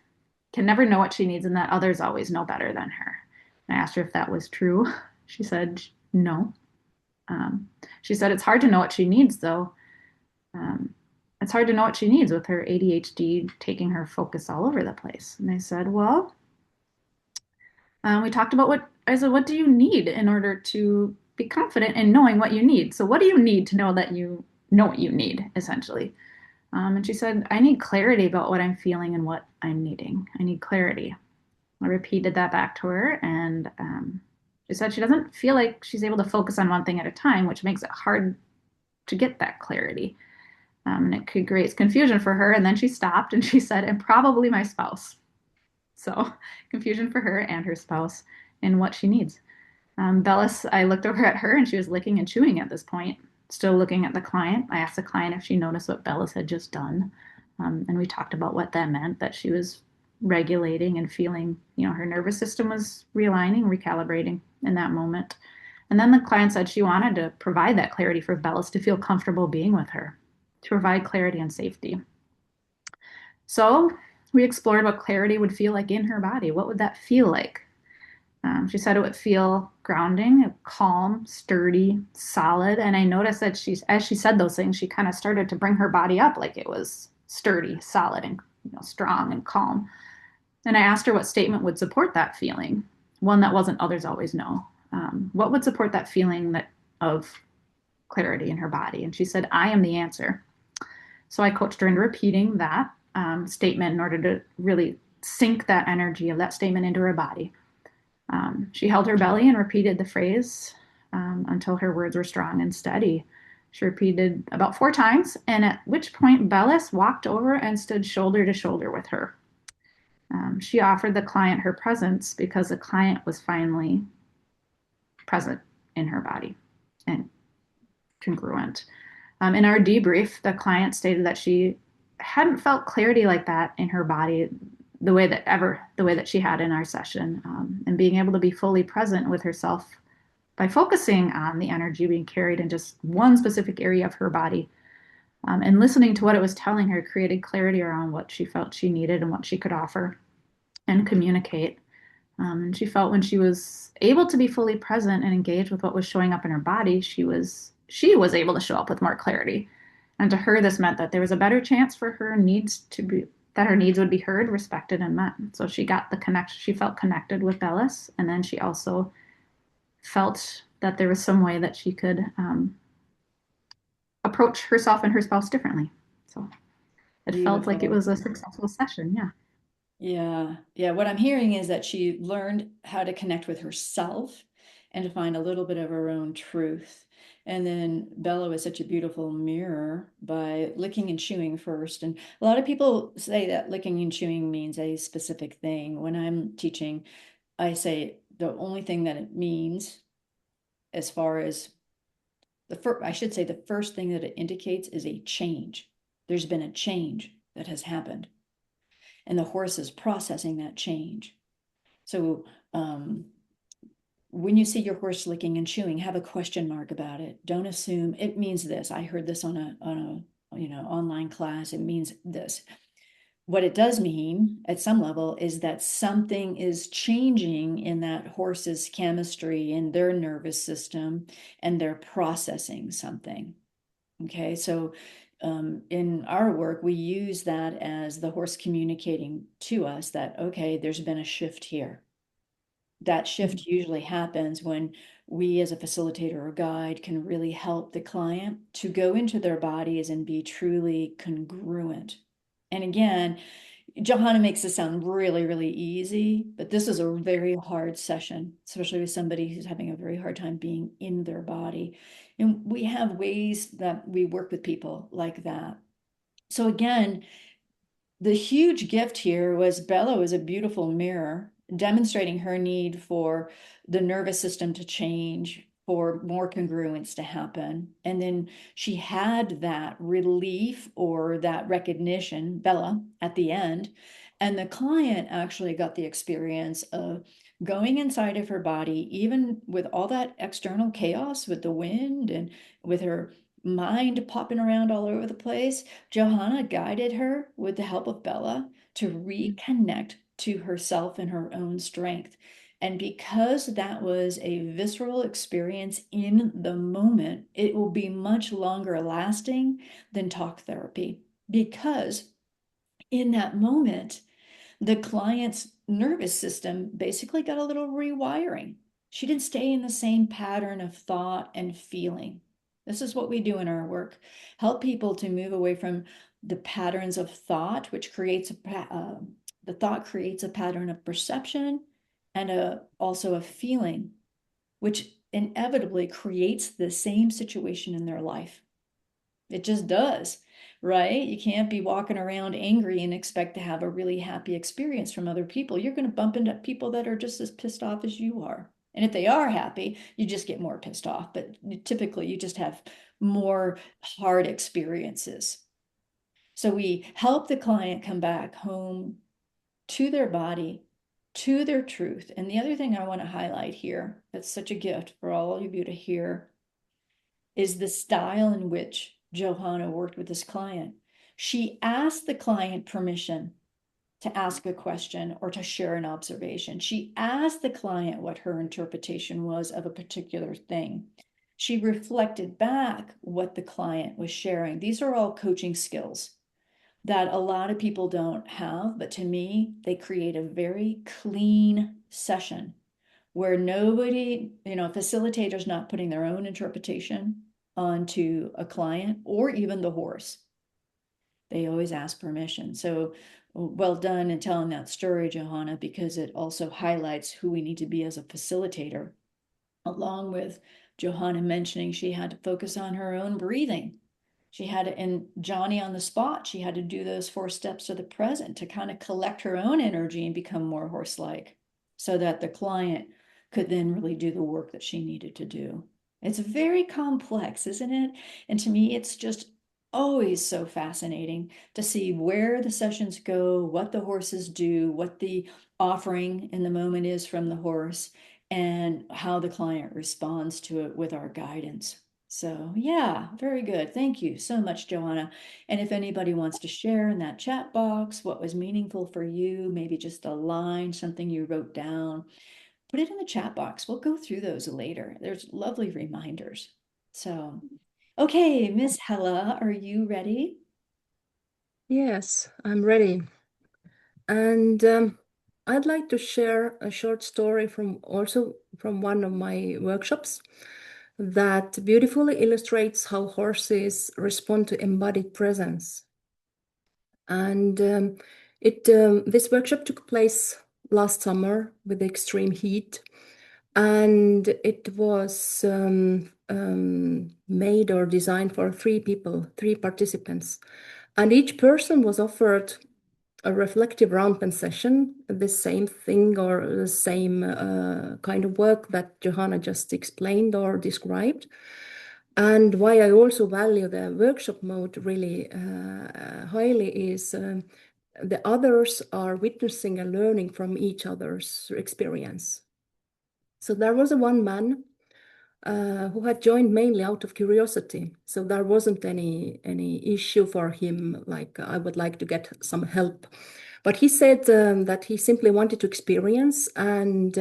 can never know what she needs, and that others always know better than her. And I asked her if that was true. She said no. She said it's hard to know what she needs, though. Um, it's hard to know what she needs with her ADHD taking her focus all over the place. And I said, well, we talked about I said, what do you need in order to be confident in knowing what you need? So, what do you need to know that you know what you need, essentially? And she said, I need clarity about what I'm feeling and what I'm needing. I need clarity. I repeated that back to her, and she said she doesn't feel like she's able to focus on one thing at a time, which makes it hard to get that clarity. And it could create confusion for her. And then she stopped and she said, and probably my spouse. So confusion for her and her spouse in what she needs. Bellis, I looked over at her and she was licking and chewing at this point, still looking at the client. I asked the client if she noticed what Bellis had just done. And we talked about what that meant, that she was regulating and feeling, her nervous system was realigning, recalibrating in that moment. And then the client said she wanted to provide that clarity for Bellis to feel comfortable being with her, to provide clarity and safety. So we explored what clarity would feel like in her body. What would that feel like? She said it would feel grounding, calm, sturdy, solid. And I noticed that as she said those things, she kind of started to bring her body up like it was sturdy, solid, and strong and calm. And I asked her what statement would support that feeling, one that wasn't others always know. What would support that feeling of clarity in her body? And she said, I am the answer. So I coached her into repeating that statement in order to really sink that energy of that statement into her body. She held her belly and repeated the phrase until her words were strong and steady. She repeated about 4 times, and at which point Bellis walked over and stood shoulder to shoulder with her. She offered the client her presence because the client was finally present in her body and congruent. In our debrief, the client stated that she hadn't felt clarity like that in her body the way that she had in our session, and being able to be fully present with herself by focusing on the energy being carried in just one specific area of her body, and listening to what it was telling her created clarity around what she felt she needed and what she could offer and communicate. And she felt when she was able to be fully present and engage with what was showing up in her body, she was able to show up with more clarity. And to her, this meant that there was a better chance for her needs that her needs would be heard, respected, and met. So she got the connection. She felt connected with Bellis, and then she also felt that there was some way that she could approach herself and her spouse differently. So it felt like it Beautiful. was a successful session. Yeah. Yeah. Yeah. What I'm hearing is that she learned how to connect with herself and to find a little bit of her own truth. And then Bella was such a beautiful mirror by licking and chewing first. And a lot of people say that licking and chewing means a specific thing. When I'm teaching, I say the only thing that it means, as far as I should say, the first thing that it indicates is a change. There's been a change that has happened, and the horse is processing that change. So when you see your horse licking and chewing, have a question mark about it. Don't assume it means this. I heard this on a online class. It means this. What it does mean at some level is that something is changing in that horse's chemistry, in their nervous system, and they're processing something. Okay, so in our work, we use that as the horse communicating to us that, okay, there's been a shift here. That shift usually happens when we as a facilitator or guide can really help the client to go into their bodies and be truly congruent. And again, Johanna makes this sound really, really easy, but this is a very hard session, especially with somebody who's having a very hard time being in their body. And we have ways that we work with people like that. So again, the huge gift here was Bella was a beautiful mirror demonstrating her need for the nervous system to change, for more congruence to happen. And then she had that relief or that recognition, Bella, at the end. And the client actually got the experience of going inside of her body, even with all that external chaos with the wind and with her mind popping around all over the place. Johanna guided her with the help of Bella to reconnect to herself and her own strength. And because that was a visceral experience in the moment, it will be much longer lasting than talk therapy. Because in that moment, the client's nervous system basically got a little rewiring. She didn't stay in the same pattern of thought and feeling. This is what we do in our work, help people to move away from the patterns of thought, which creates the thought creates a pattern of perception and also a feeling, which inevitably creates the same situation in their life. It just does, right? You can't be walking around angry and expect to have a really happy experience from other people. You're going to bump into people that are just as pissed off as you are. And if they are happy, you just get more pissed off. But typically, you just have more hard experiences. So we help the client come back home to their body, to their truth. And the other thing I want to highlight here, that's such a gift for all of you to hear, is the style in which Johanna worked with this client. She asked the client permission to ask a question or to share an observation. She asked the client what her interpretation was of a particular thing. She reflected back what the client was sharing. These are all coaching skills that a lot of people don't have, but to me, they create a very clean session where nobody, facilitator's not putting their own interpretation onto a client or even the horse. They always ask permission. So well done in telling that story, Johanna, because it also highlights who we need to be as a facilitator, along with Johanna mentioning she had to focus on her own breathing. She had to, and Johnny on the spot, she had to do those 4 steps of the present to kind of collect her own energy and become more horse-like so that the client could then really do the work that she needed to do. It's very complex, isn't it? And to me, it's just always so fascinating to see where the sessions go, what the horses do, what the offering in the moment is from the horse, and how the client responds to it with our guidance. So yeah, very good. Thank you so much, Johanna. And if anybody wants to share in that chat box what was meaningful for you, maybe just a line, something you wrote down, put it in the chat box. We'll go through those later. There's lovely reminders. So, okay, Miss Hella, are you ready? Yes, I'm ready. And I'd like to share a short story from one of my workshops that beautifully illustrates how horses respond to embodied presence. And this workshop took place last summer with extreme heat, and it was made or designed for 3 participants. And each person was offered a reflective round pen session, the same thing or the same kind of work that Johanna just explained or described. And why I also value the workshop mode really highly is the others are witnessing and learning from each other's experience. So there was one man who had joined mainly out of curiosity. So there wasn't any issue for him, like I would like to get some help. But he said that he simply wanted to experience, and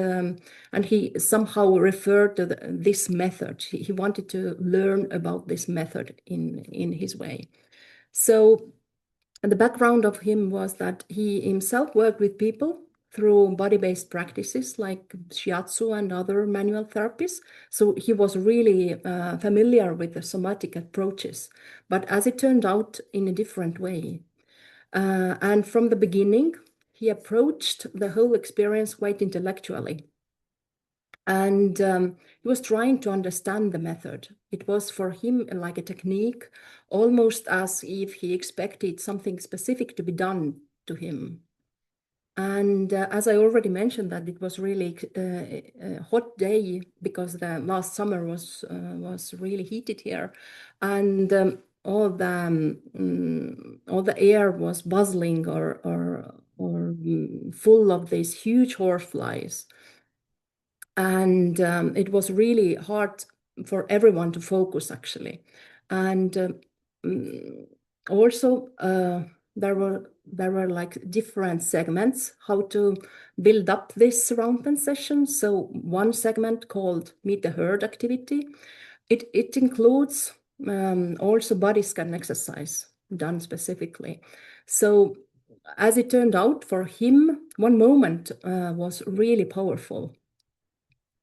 he somehow referred to this method. He wanted to learn about this method in his way. So the background of him was that he himself worked with people through body-based practices like shiatsu and other manual therapies. So he was really familiar with the somatic approaches, but as it turned out, in a different way. And from the beginning, he approached the whole experience quite intellectually. And he was trying to understand the method. It was for him like a technique, almost as if he expected something specific to be done to him. And as I already mentioned, that it was really a hot day because the last summer was really heated here, and all the air was buzzing or full of these huge horseflies. And it was really hard for everyone to focus, actually. And also, there were like different segments how to build up this round pen session. So one segment called Meet the Herd activity. It includes also body scan exercise done specifically. So as it turned out, for him, one moment was really powerful.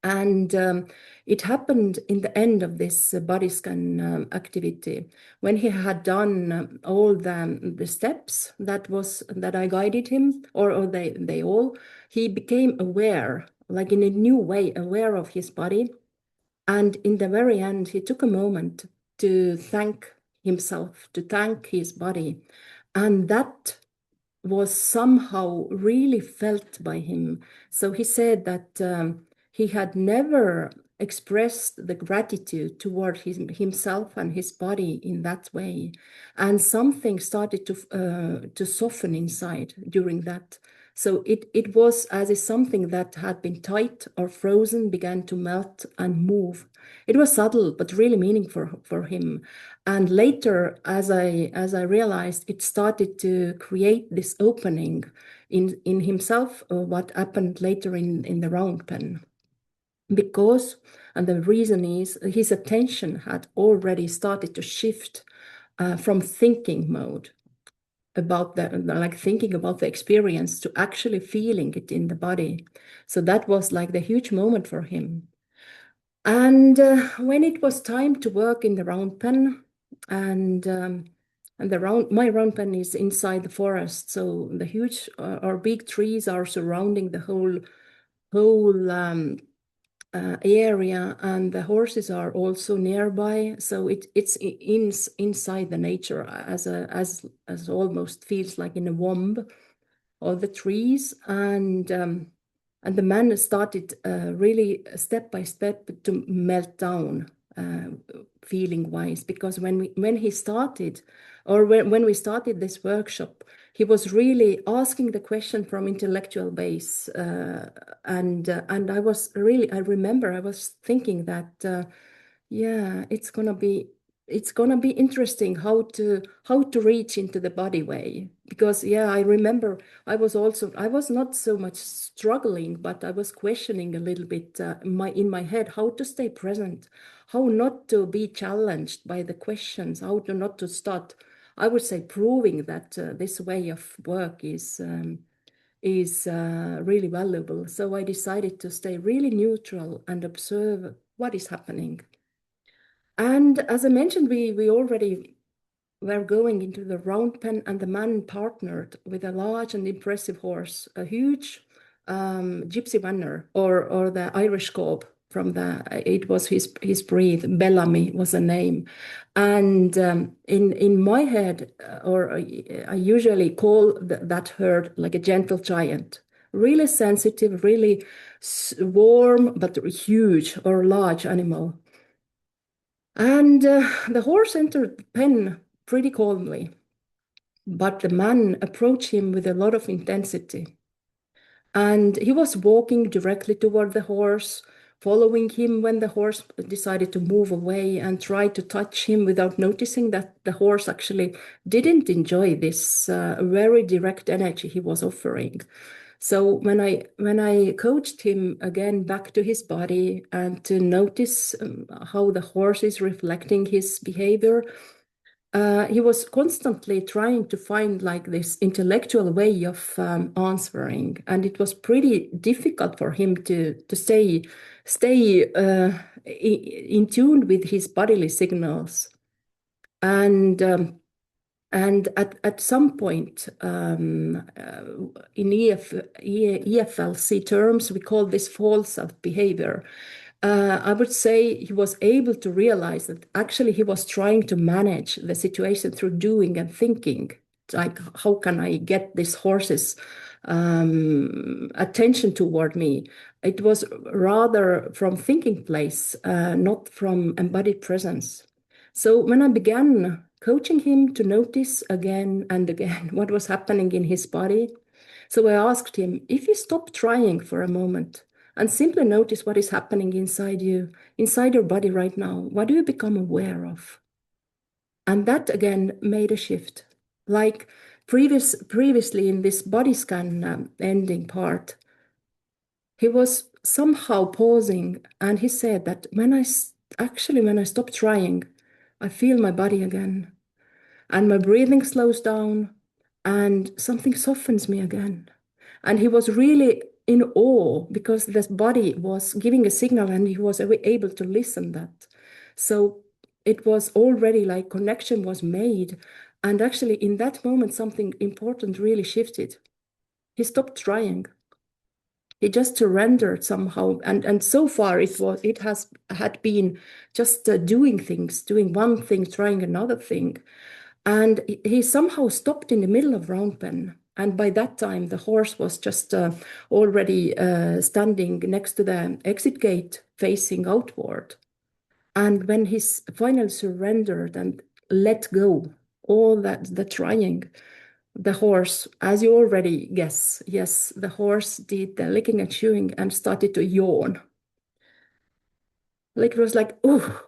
And it happened in the end of this body scan activity, when he had done all the steps that I guided him, or they all, he became aware, like in a new way, aware of his body. And in the very end, he took a moment to thank himself, to thank his body. And that was somehow really felt by him. So he said that he had never expressed the gratitude toward himself and his body in that way. And something started to soften inside during that. So it was as if something that had been tight or frozen began to melt and move. It was subtle, but really meaningful for him. And later, as I realized, it started to create this opening in himself, what happened later in the round pen. Because, and the reason is, his attention had already started to shift from thinking mode about like thinking about the experience, to actually feeling it in the body. So that was like the huge moment for him. And when it was time to work in the round pen, and my round pen is inside the forest, so the huge or big trees are surrounding the whole area, and the horses are also nearby. So it's inside the nature, as almost feels like in a womb of the trees. And the man started really step by step to melt down, feeling wise, because when he started, or when we started this workshop, he was really asking the question from intellectual base, and I remember I was thinking that yeah, it's gonna be interesting how to reach into the body way, because yeah, I remember I was not so much struggling, but I was questioning a little bit in my head how to stay present, how not to be challenged by the questions, how to not to start, I would say, proving that this way of work is really valuable. So I decided to stay really neutral and observe what is happening. And as I mentioned, we already were going into the round pen, and the man partnered with a large and impressive horse, a huge gypsy vanner, or the Irish cob from it was his breed. Bellamy was the name. And in my head, I usually call that herd like a gentle giant, really sensitive, really warm, but huge or large animal. And the horse entered the pen pretty calmly, but the man approached him with a lot of intensity. And he was walking directly toward the horse, following him when the horse decided to move away, and tried to touch him without noticing that the horse actually didn't enjoy this very direct energy he was offering. So when I coached him again back to his body, and to notice how the horse is reflecting his behavior, he was constantly trying to find like this intellectual way of answering, and it was pretty difficult for him to stay in tune with his bodily signals. And at some point, in EFLC terms, we call this false self-behavior. I would say he was able to realize that actually he was trying to manage the situation through doing and thinking. Like, how can I get this horse's attention toward me? It was rather from thinking place, not from embodied presence. So when I began coaching him to notice again and again what was happening in his body, so I asked him, if you stop trying for a moment and simply notice what is happening inside you, inside your body right now, what do you become aware of? And that again made a shift. Like previously in this body scan ending part, he was somehow pausing, and he said that when I stop trying, I feel my body again, and my breathing slows down, and something softens me again. And he was really in awe because this body was giving a signal, and he was able to listen that. So it was already like connection was made, and actually in that moment something important really shifted. He stopped trying. He just surrendered somehow, and so far it had been just doing things, doing one thing, trying another thing, and he somehow stopped in the middle of round pen. And by that time, the horse was just already standing next to the exit gate, facing outward. And when he finally surrendered and let go all that the trying, the horse, as you already guess, yes, the horse did the licking and chewing and started to yawn. Like it was like, oh,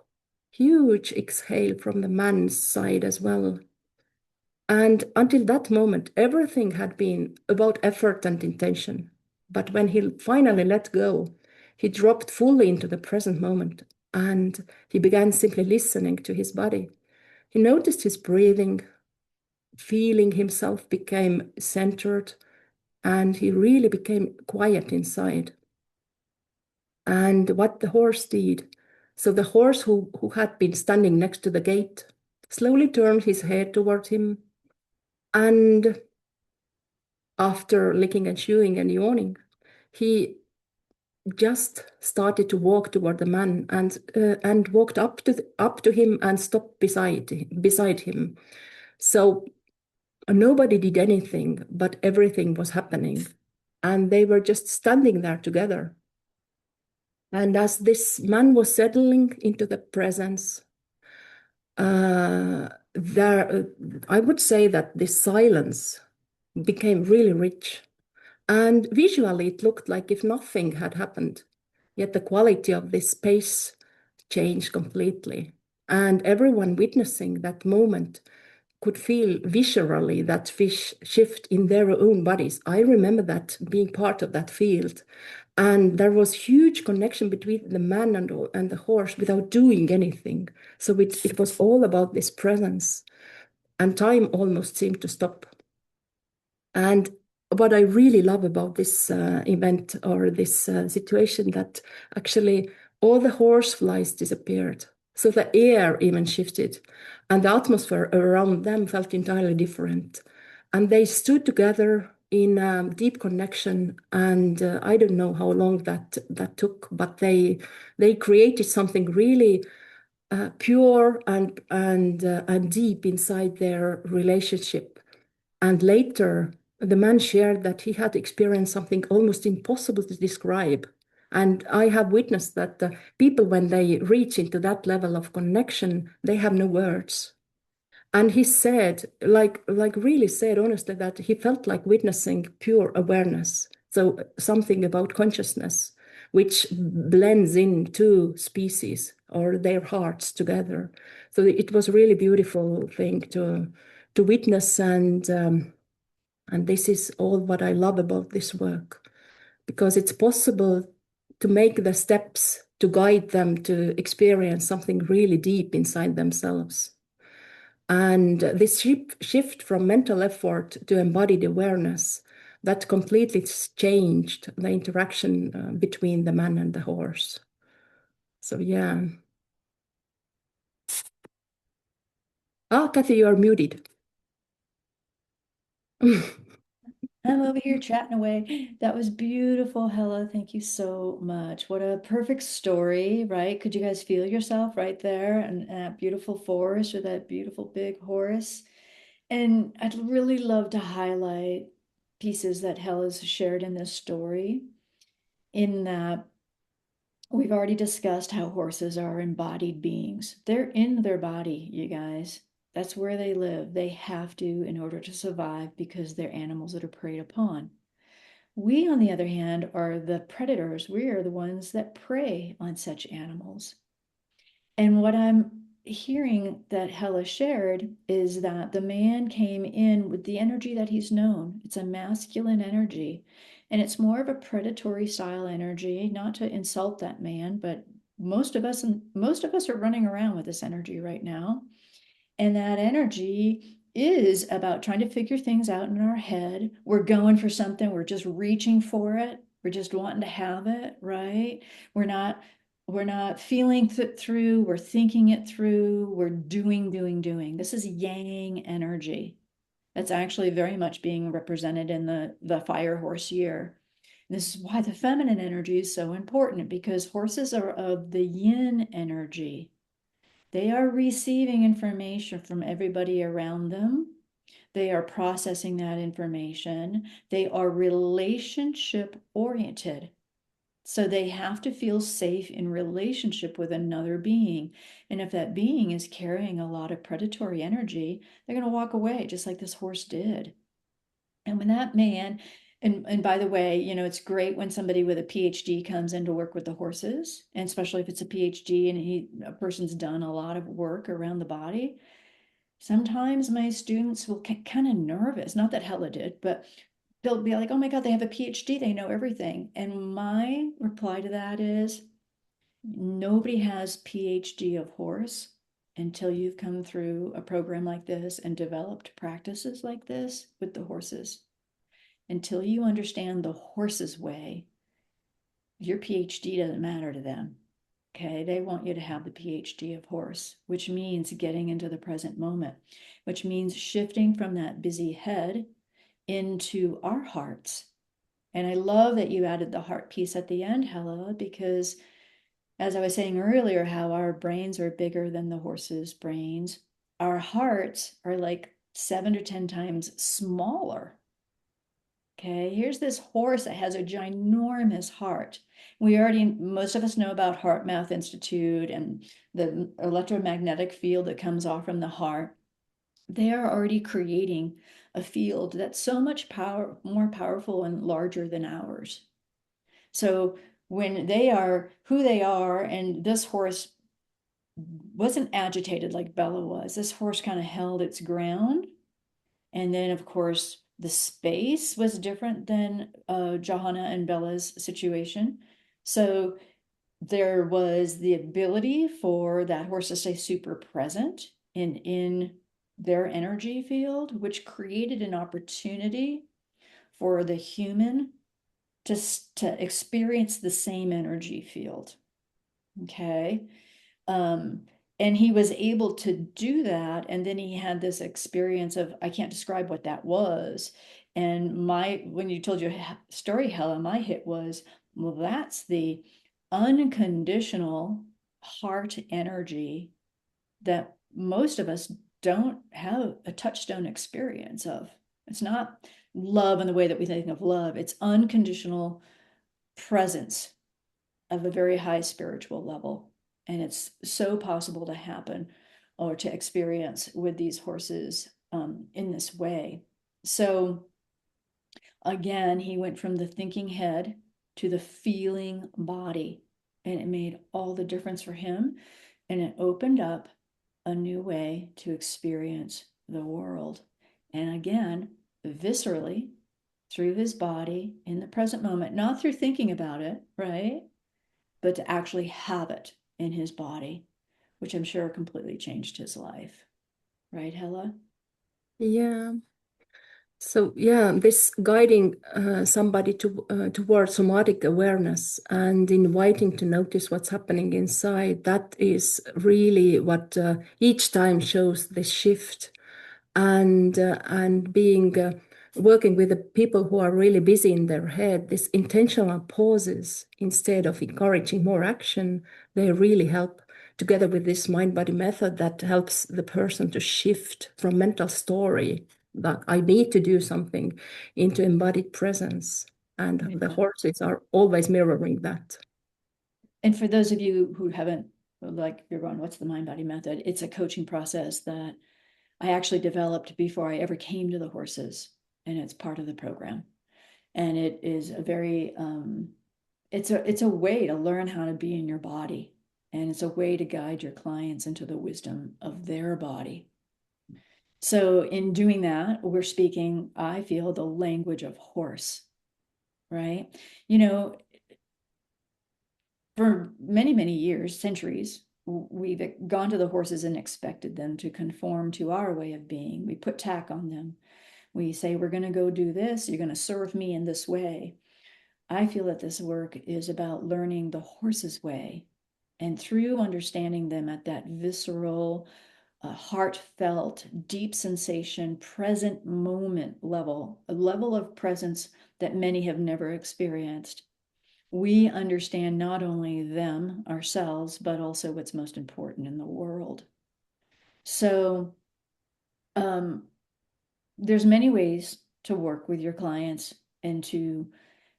huge exhale from the man's side as well. And until that moment, everything had been about effort and intention. But when he finally let go, he dropped fully into the present moment, and he began simply listening to his body. He noticed his breathing, feeling himself became centered, and he really became quiet inside. And what the horse did, so the horse who had been standing next to the gate slowly turned his head toward him, and after licking and chewing and yawning, he just started to walk toward the man and walked up to him and stopped beside him. So nobody did anything, but everything was happening, and they were just standing there together. And as this man was settling into the presence, I would say that this silence became really rich. And visually, it looked like if nothing had happened, yet the quality of this space changed completely. And everyone witnessing that moment could feel viscerally that fish shift in their own bodies. I remember that being part of that field. And there was huge connection between the man and the horse without doing anything. So it was all about this presence. And time almost seemed to stop. And what I really love about this event or this situation, that actually all the horse flies disappeared. So the air even shifted, and the atmosphere around them felt entirely different. And they stood together in deep connection, and I don't know how long that took, but they created something really pure and deep inside their relationship. And later, the man shared that he had experienced something almost impossible to describe. And I have witnessed that people, when they reach into that level of connection, they have no words. And he said, like really said honestly, that he felt like witnessing pure awareness. So something about consciousness, which blends in two species or their hearts together. So it was a really beautiful thing to witness, and this is all what I love about this work, because it's possible to make the steps to guide them to experience something really deep inside themselves. And this shift from mental effort to embodied awareness, that completely changed the interaction between the man and the horse. So yeah. Ah, Kathy, you are muted. I'm over here chatting away. That was beautiful, Hella. Thank you so much. What a perfect story, right? Could you guys feel yourself right there and that beautiful forest or that beautiful big horse? And I'd really love to highlight pieces that Hella's shared in this story, in that we've already discussed how horses are embodied beings. They're in their body, you guys. That's where they live. They have to in order to survive because they're animals that are preyed upon. We, on the other hand, are the predators. We are the ones that prey on such animals. And what I'm hearing that Hella shared is that the man came in with the energy that he's known. It's a masculine energy, and it's more of a predatory style energy, not to insult that man, but most of us are running around with this energy right now. And that energy is about trying to figure things out in our head. We're going for something, we're just reaching for it. We're just wanting to have it, right? We're not we're not feeling it through, we're thinking it through, we're doing. This is yang energy. That's actually very much being represented in the fire horse year. This is why the feminine energy is so important, because horses are of the yin energy. They are receiving information from everybody around them. They are processing that information. They are relationship oriented. So they have to feel safe in relationship with another being. And if that being is carrying a lot of predatory energy, they're going to walk away, just like this horse did. And when that man, and by the way, it's great when somebody with a PhD comes in to work with the horses, and especially if it's a PhD and a person's done a lot of work around the body. Sometimes my students will get kind of nervous, not that Hella did, but they'll be like, oh my God, they have a PhD, they know everything. And my reply to that is, nobody has PhD of horse until you've come through a program like this and developed practices like this with the horses. Until you understand the horse's way, your PhD doesn't matter to them. Okay, they want you to have the PhD of horse, which means getting into the present moment, which means shifting from that busy head into our hearts. And I love that you added the heart piece at the end, Hella, because as I was saying earlier, how our brains are bigger than the horse's brains, our hearts are like 7 to 10 times smaller. Okay, here's this horse that has a ginormous heart. Most of us know about Heart Mouth Institute and the electromagnetic field that comes off from the heart. They are already creating a field that's so much more powerful and larger than ours. So when they are who they are, and this horse wasn't agitated like Bella was, this horse kind of held its ground. And then, of course, the space was different than Johanna and Bella's situation. So there was the ability for that horse to stay super present in their energy field, which created an opportunity for the human to experience the same energy field. Okay. Um, and he was able to do that. And then he had this experience of, I can't describe what that was. And when you told your story, Helen, my hit was, well, that's the unconditional heart energy that most of us don't have a touchstone experience of. It's not love in the way that we think of love, it's unconditional presence of a very high spiritual level. And it's so possible to happen or to experience with these horses in this way. So again, he went from the thinking head to the feeling body, and it made all the difference for him. And it opened up a new way to experience the world. And again, viscerally, through his body in the present moment, not through thinking about it, right? But to actually have it in his body, which I'm sure completely changed his life. right, Hella? Yeah. So yeah, this guiding somebody towards somatic awareness and inviting to notice what's happening inside, that is really what each time shows this shift. And being working with the people who are really busy in their head, this intentional pauses instead of encouraging more action, they really help, together with this mind body method that helps the person to shift from mental story that I need to do something into embodied presence. And the Yeah. horses are always mirroring that. And for those of you who haven't, like, you're going, what's the mind body method? It's a coaching process that I actually developed before I ever came to the horses, and it's part of the program. And it is a very, it's a way to learn how to be in your body, and it's a way to guide your clients into the wisdom of their body. So in doing that, we're speaking, I feel, the language of horse, right? You know, for many, many years, centuries, we've gone to the horses and expected them to conform to our way of being. We put tack on them. We say, we're going to go do this. You're going to serve me in this way. I feel that this work is about learning the horse's way. And through understanding them at that visceral, heartfelt, deep sensation, present moment level, a level of presence that many have never experienced, we understand not only them, ourselves, but also what's most important in the world. So there's many ways to work with your clients and to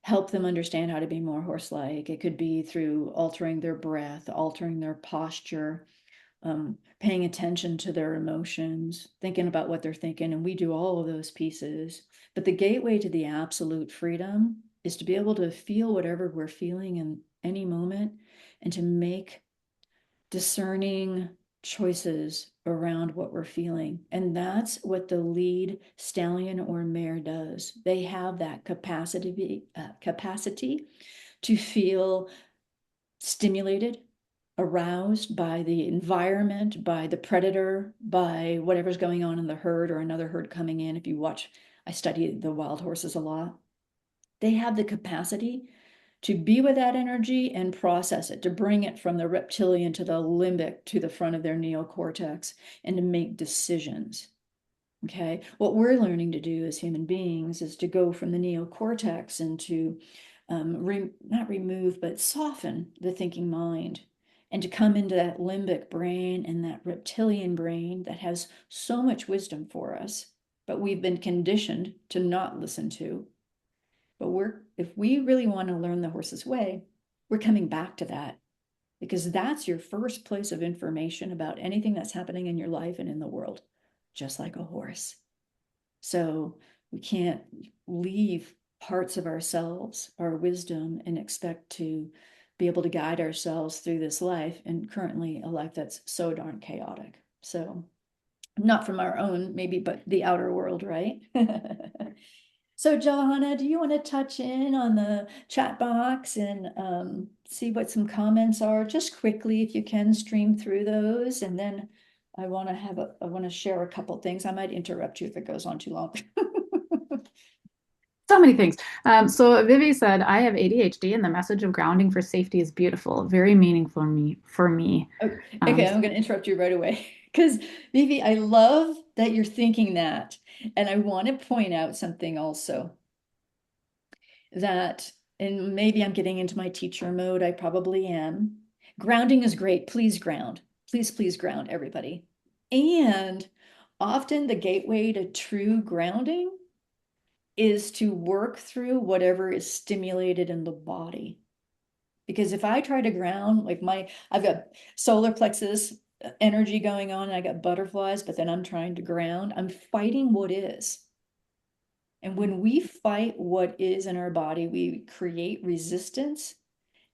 help them understand how to be more horse-like. It could be through altering their breath, altering their posture, paying attention to their emotions, thinking about what they're thinking. And we do all of those pieces. But the gateway to the absolute freedom is to be able to feel whatever we're feeling in any moment and to make discerning choices around what we're feeling. And that's what the lead stallion or mare does. They have that capacity to feel stimulated, aroused by the environment, by the predator, by whatever's going on in the herd or another herd coming in. If you watch, I study the wild horses a lot. They have the capacity to be with that energy and process it, to bring it from the reptilian to the limbic to the front of their neocortex and to make decisions. Okay. What we're learning to do as human beings is to go from the neocortex and to not remove, but soften the thinking mind and to come into that limbic brain and that reptilian brain that has so much wisdom for us, but we've been conditioned to not listen to. But if we really want to learn the horse's way, we're coming back to that because that's your first place of information about anything that's happening in your life and in the world, just like a horse. So we can't leave parts of ourselves, our wisdom, and expect to be able to guide ourselves through this life, and currently a life that's so darn chaotic. So not from our own, maybe, but the outer world, right? So Johanna, do you want to touch in on the chat box and see what some comments are? Just quickly, if you can, stream through those, and then I want to share a couple things. I might interrupt you if it goes on too long. So many things. So Vivi said, I have ADHD and the message of grounding for safety is beautiful, very meaningful for me. Okay, I'm going to interrupt you right away because Vivi, I love that you're thinking that, and I want to point out something also that, and maybe I'm getting into my teacher mode. I probably am. Grounding is great. Please ground. Please ground everybody. And often the gateway to true grounding is to work through whatever is stimulated in the body. Because if I try to ground, like I've got solar plexus energy going on and I got butterflies, but then I'm trying to ground, I'm fighting what is. And when we fight what is in our body, we create resistance,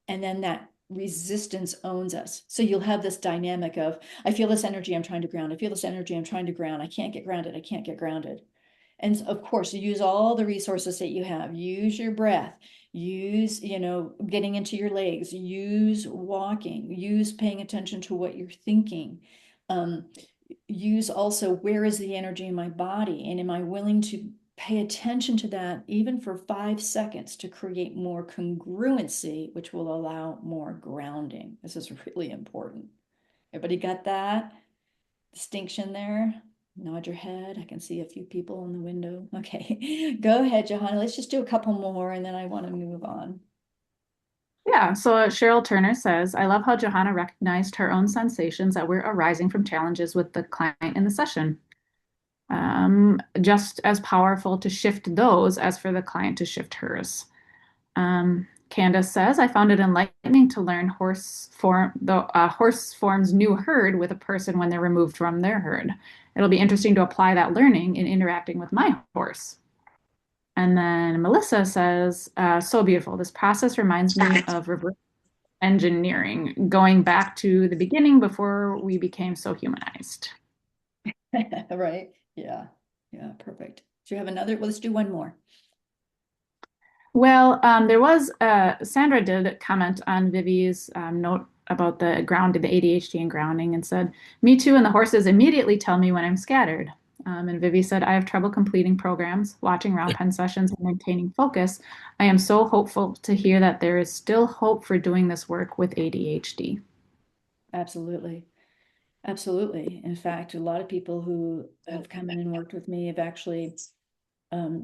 and then that resistance owns us. So you'll have this dynamic of, I feel this energy, I'm trying to ground. I feel this energy, I'm trying to ground. I can't get grounded. I can't get grounded. And of course, you use all the resources that you have. Use your breath, use, getting into your legs, use walking, use paying attention to what you're thinking. Um, use also, where is the energy in my body? And am I willing to pay attention to that even for 5 seconds to create more congruency, which will allow more grounding? This is really important. Everybody got that distinction there? Nod your head. I can see a few people in the window. Okay, go ahead, Johanna. Let's just do a couple more and then I want to move on. Yeah, so Cheryl Turner says, I love how Johanna recognized her own sensations that were arising from challenges with the client in the session. Just as powerful to shift those as for the client to shift hers. Candace says, I found it enlightening to learn horse forms new herd with a person when they're removed from their herd. It'll be interesting to apply that learning in interacting with my horse. And then Melissa says, so beautiful. This process reminds me of reverse engineering, going back to the beginning before we became so humanized. Right? Yeah. Yeah, perfect. Do you have another? Well, let's do one more. Well, there was Sandra did comment on Vivi's note about the grounding, the ADHD and grounding, and said, "Me too." And the horses immediately tell me when I'm scattered. And Vivi said, "I have trouble completing programs, watching round pen sessions, and maintaining focus. I am so hopeful to hear that there is still hope for doing this work with ADHD." Absolutely. Absolutely. In fact, a lot of people who have come in and worked with me have actually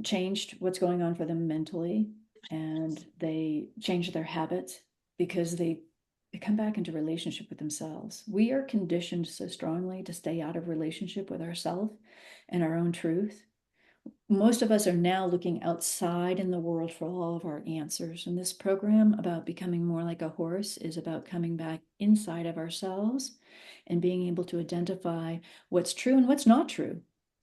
changed what's going on for them mentally, and they change their habits because they come back into relationship with themselves. We are conditioned so strongly to stay out of relationship with ourselves and our own truth. Most of us are now looking outside in the world for all of our answers. And this program about becoming more like a horse is about coming back inside of ourselves and being able to identify what's true and what's not true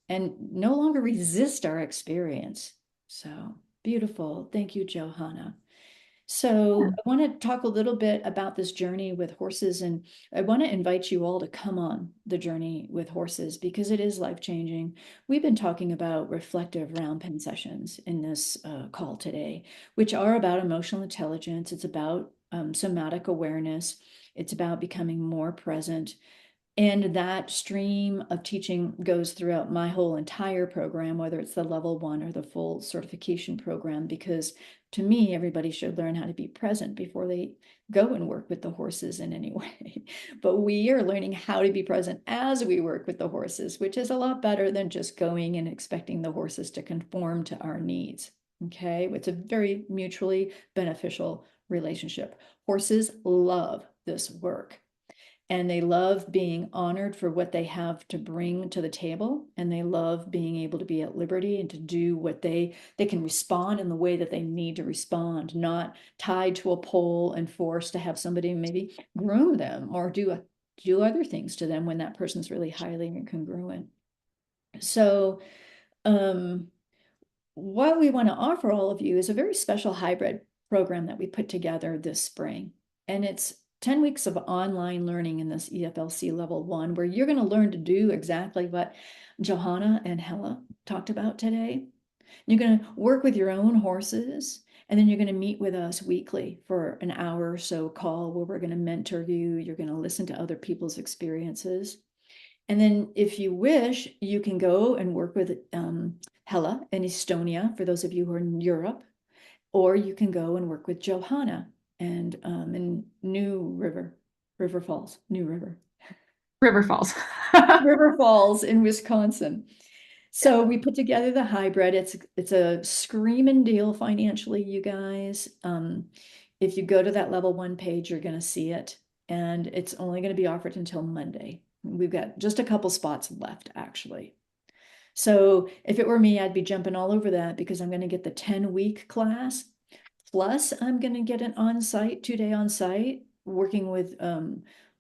and no longer resist our experience. So beautiful. Thank you, Johanna. So I want to talk a little bit about this journey with horses, and I want to invite you all to come on the journey with horses because it is life-changing. We've been talking about reflective round pen sessions in this call today, which are about emotional intelligence. It's about somatic awareness. It's about becoming more present. And that stream of teaching goes throughout my whole entire program, whether it's the level 1 or the full certification program, because to me, everybody should learn how to be present before they go and work with the horses in any way. But we are learning how to be present as we work with the horses, which is a lot better than just going and expecting the horses to conform to our needs. Okay, it's a very mutually beneficial relationship. Horses love this work, and they love being honored for what they have to bring to the table, and they love being able to be at liberty and to do what they can respond in the way that they need to respond, not tied to a pole and forced to have somebody maybe groom them or do other things to them when that person's really highly incongruent. So what we want to offer all of you is a very special hybrid program that we put together this spring. And it's 10 weeks of online learning in this EFLC level 1, where you're going to learn to do exactly what Johanna and Hele talked about today. You're going to work with your own horses, and then you're going to meet with us weekly for an hour or so call where we're going to mentor you. You're going to listen to other people's experiences. And then if you wish, you can go and work with Hele in Estonia, for those of you who are in Europe, or you can go and work with Johanna and in River Falls, New River. River Falls. River Falls in Wisconsin. So we put together the hybrid. It's a screaming deal financially, you guys. If you go to that level 1 page, you're going to see it, and it's only going to be offered until Monday. We've got just a couple spots left, actually. So if it were me, I'd be jumping all over that because I'm going to get the 10-week class. Plus, I'm going to get an on-site, 2-day on-site, working with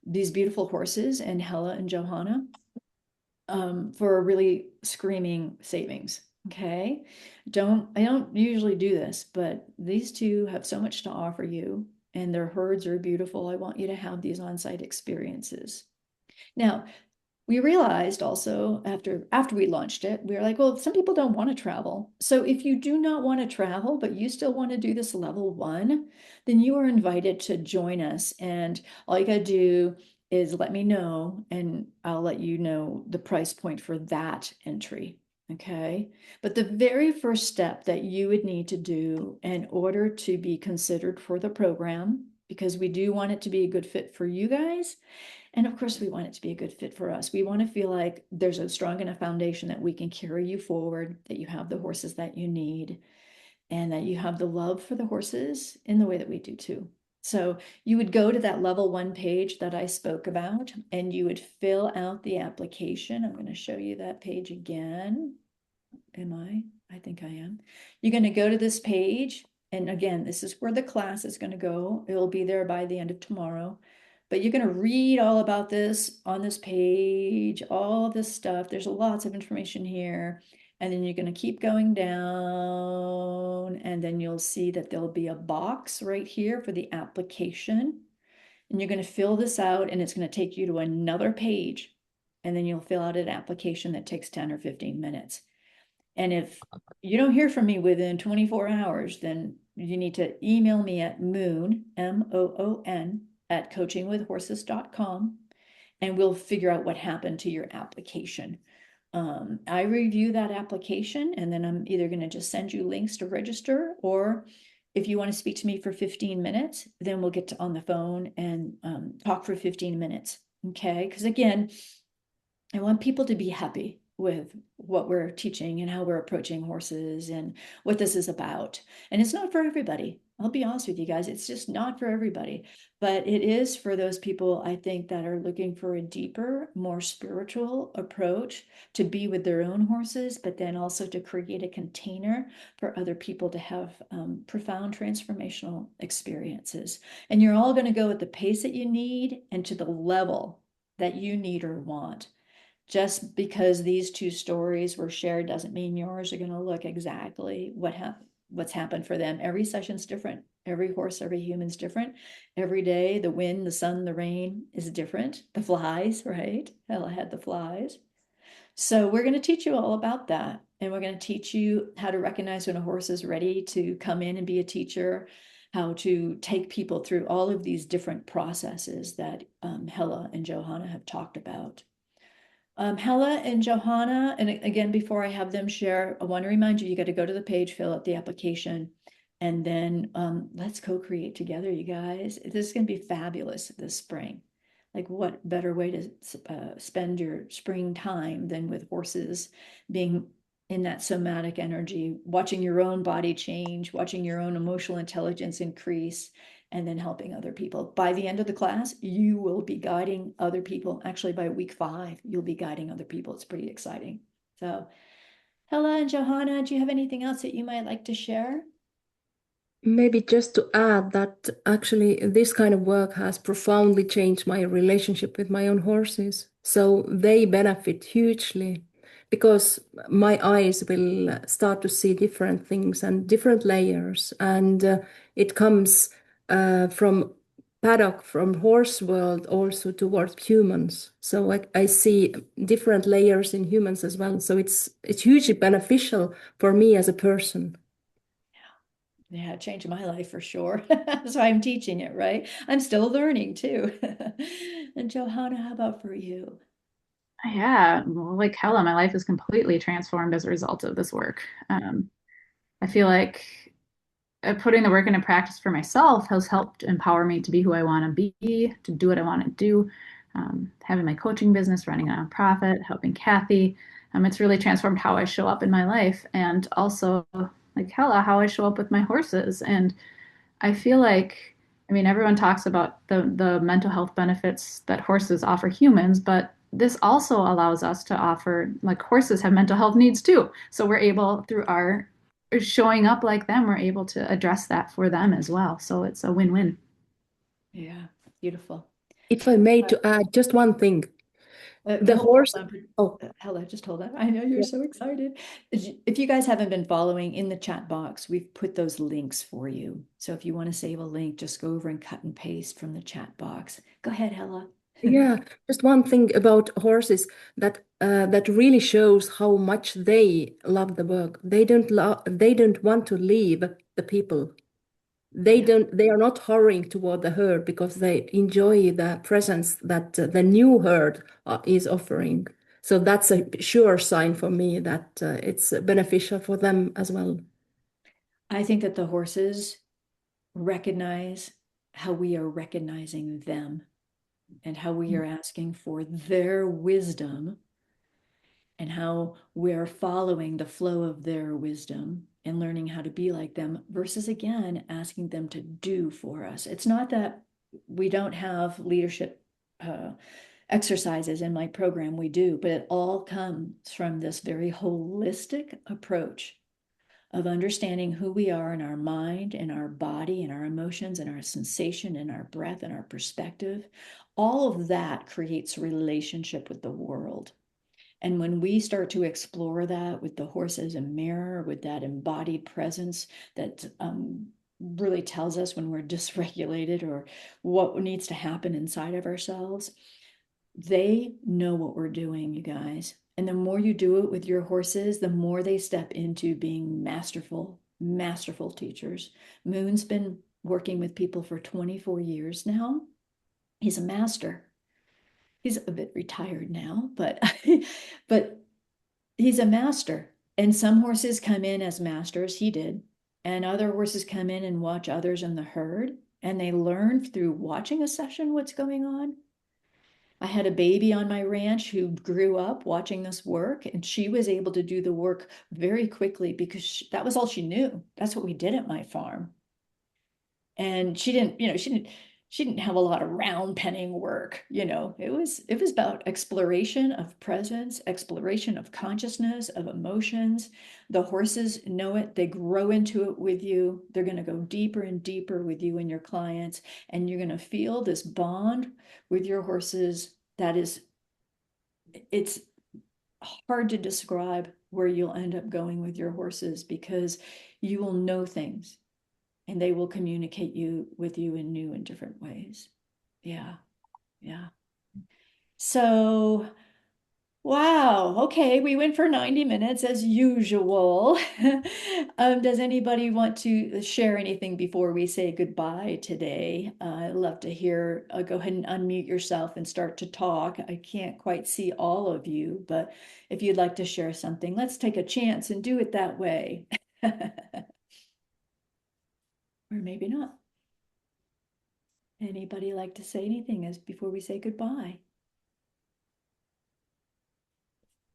these beautiful horses and Hele and Johanna for a really screaming savings. Okay. I don't usually do this, but these two have so much to offer you, and their herds are beautiful. I want you to have these on-site experiences. Now, we realized also after we launched it, we were like, well, some people don't want to travel. So if you do not want to travel, but you still want to do this level 1, then you are invited to join us. And all you got to do is let me know and I'll let you know the price point for that entry. Okay. But the very first step that you would need to do in order to be considered for the program, because we do want it to be a good fit for you guys. And of course, we want it to be a good fit for us. We want to feel like there's a strong enough foundation that we can carry you forward, that you have the horses that you need, and that you have the love for the horses in the way that we do too. So you would go to that level 1 page that I spoke about, and you would fill out the application. I'm going to show you that page again. Am I? I think I am. You're going to go to this page. And again, this is where the class is going to go. It will be there by the end of tomorrow. But you're going to read all about this on this page, all this stuff. There's lots of information here. And then you're going to keep going down. And then you'll see that there'll be a box right here for the application. And you're going to fill this out, and it's going to take you to another page. And then you'll fill out an application that takes 10 or 15 minutes. And if you don't hear from me within 24 hours, then you need to email me at moon, MOON, at coachingwithhorses.com, and we'll figure out what happened to your application. I review that application, and then I'm either going to just send you links to register, or if you want to speak to me for 15 minutes, then we'll get on the phone and talk for 15 minutes. Okay. Because again, I want people to be happy with what we're teaching and how we're approaching horses and what this is about. And it's not for everybody. I'll be honest with you guys, it's just not for everybody, but it is for those people, I think, that are looking for a deeper, more spiritual approach to be with their own horses, but then also to create a container for other people to have profound transformational experiences. And you're all going to go at the pace that you need and to the level that you need or want. Just because these two stories were shared doesn't mean yours are going to look exactly what's happened for them. Every session's different. Every horse, every human's different. Every day, the wind, the sun, the rain is different. The flies, right? Ella had the flies. So we're going to teach you all about that. And we're going to teach you how to recognize when a horse is ready to come in and be a teacher, how to take people through all of these different processes that Hele and Johanna have talked about. Hele and Johanna, and again, before I have them share, I want to remind you, you got to go to the page, fill out the application, and then let's co-create together, you guys. This is going to be fabulous this spring. Like, what better way to spend your spring time than with horses, being in that somatic energy, watching your own body change, watching your own emotional intelligence increase, and then helping other people. By the end of the class, you will be guiding other people. Actually, by week 5, you'll be guiding other people. It's pretty exciting. So, Hele and Johanna, do you have anything else that you might like to share? Maybe just to add that actually this kind of work has profoundly changed my relationship with my own horses. So they benefit hugely because my eyes will start to see different things and different layers. And it comes from paddock, from horse world also towards humans. So I see different layers in humans as well. So it's hugely beneficial for me as a person. Yeah, it changed my life for sure. That's why I'm teaching it, right? I'm still learning too. And Johanna, how about for you? Yeah, well, like Hella, my life is completely transformed as a result of this work. I feel like putting the work into practice for myself has helped empower me to be who I want to be, to do what I want to do. Having my coaching business, running a nonprofit, helping Kathy. It's really transformed how I show up in my life, and also, like Hella, how I show up with my horses. And I feel like, I mean, everyone talks about the mental health benefits that horses offer humans, but this also allows us to offer, like horses have mental health needs too. So we're able, through our showing up like them, we're able to address that for them as well. So it's a win-win. Yeah, beautiful. If I may to add just one thing, the Hold horse. on. Oh, Hella, just hold on. I know you're yeah. so excited. If you guys haven't been following in the chat box, we've put those links for you. So if you want to save a link, just go over and cut and paste from the chat box. Go ahead, Hella. Yeah, just one thing about horses that really shows how much they love the work. They don't want to leave the people. They are not hurrying toward the herd because they enjoy the presence that the new herd is offering. So that's a sure sign for me that it's beneficial for them as well. I think that the horses recognize how we are recognizing them and how we are asking for their wisdom and how we're following the flow of their wisdom and learning how to be like them versus again asking them to do for us. It's not that we don't have leadership exercises in my program, we do, but it all comes from this very holistic approach of understanding who we are in our mind and our body and our emotions and our sensation and our breath and our perspective. All of that creates a relationship with the world. And when we start to explore that with the horse as a mirror, with that embodied presence that really tells us when we're dysregulated or what needs to happen inside of ourselves, they know what we're doing, you guys. And the more you do it with your horses, the more they step into being masterful, masterful teachers. Moon's been working with people for 24 years now. He's a master. He's a bit retired now, but but he's a master. And some horses come in as masters, he did. And other horses come in and watch others in the herd, and they learn through watching a session what's going on. I had a baby on my ranch who grew up watching this work, and she was able to do the work very quickly because that was all she knew. That's what we did at my farm. And she didn't have a lot of round penning work. It was about exploration of presence, exploration of consciousness, of emotions. The horses know it, they grow into it with you. They're going to go deeper and deeper with you and your clients, and you're going to feel this bond with your horses that it's hard to describe where you'll end up going with your horses because you will know things and they will communicate with you in new and different ways. Yeah. Yeah. So, wow. Okay. We went for 90 minutes as usual. Does anybody want to share anything before we say goodbye today? I'd love to hear. Go ahead and unmute yourself and start to talk. I can't quite see all of you, but if you'd like to share something, let's take a chance and do it that way. Or maybe not. Anybody like to say anything as before we say goodbye?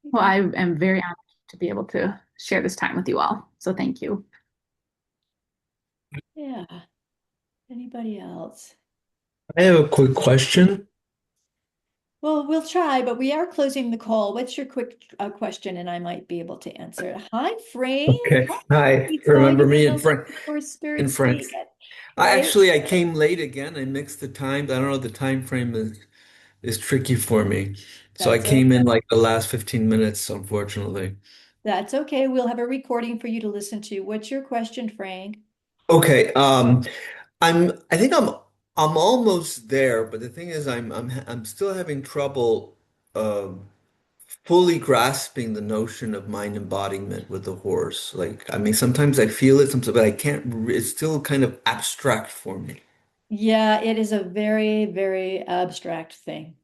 Well, I am very honored to be able to share this time with you all. So thank you. Yeah. Anybody else? I have a quick question. Well, we'll try, but we are closing the call. What's your quick question? And I might be able to answer it. Hi, Frank. Okay. Hi. We saw Remember you me in and the Frank for Spirit and Frank. Speak, I right? actually I came late again. I mixed the times. I don't know, the time frame is tricky for me. So I That's came okay. in like the last 15 minutes, unfortunately. That's okay. We'll have a recording for you to listen to. What's your question, Frank? Okay. I think I'm almost there, but the thing is I'm still having trouble fully grasping the notion of mind embodiment with the horse. Like, I mean, sometimes I feel it, sometimes, but I can't, it's still kind of abstract for me. Yeah, it is a very, very abstract thing.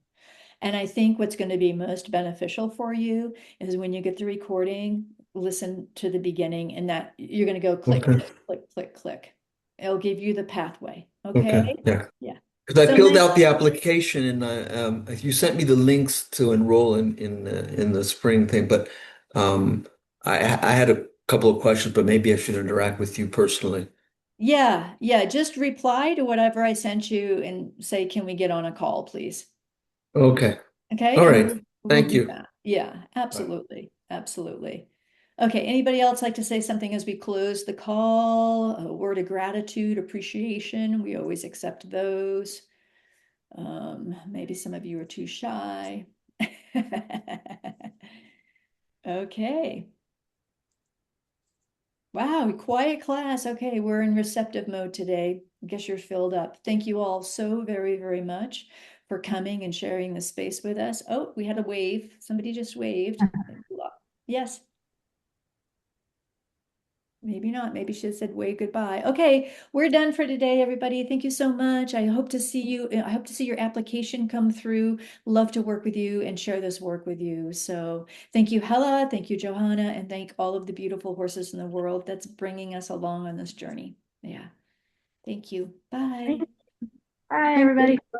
And I think what's going to be most beneficial for you is when you get the recording, listen to the beginning and that you're going to go click, Okay. click, click, click, click. It'll give you the pathway. Okay. Okay. Yeah. Yeah. Because I So filled my, out the application and you sent me the links to enroll in the spring thing, but um, I had a couple of questions, but maybe I should interact with you personally. yeah, yeah, just reply to whatever I sent you and say, can we get on a call, please? Okay. Okay. All And right. we'll Thank do you. that. Yeah, Bye. absolutely. Absolutely. Okay. Anybody else like to say something as we close the call? A word of gratitude, appreciation. We always accept those. Maybe some of you are too shy. Okay. Wow, quiet class. Okay, we're in receptive mode today. I guess you're filled up. Thank you all so very, very much for coming and sharing the space with us. Oh, we had a wave. Somebody just waved. Yes. Maybe not. Maybe she said wave goodbye. Okay, we're done for today, everybody. Thank you so much. I hope to see you. I hope to see your application come through. Love to work with you and share this work with you. So thank you, Hella. Thank you, Johanna, and thank all of the beautiful horses in the world that's bringing us along on this journey. Yeah. Thank you. Bye. Bye, Thank everybody. you.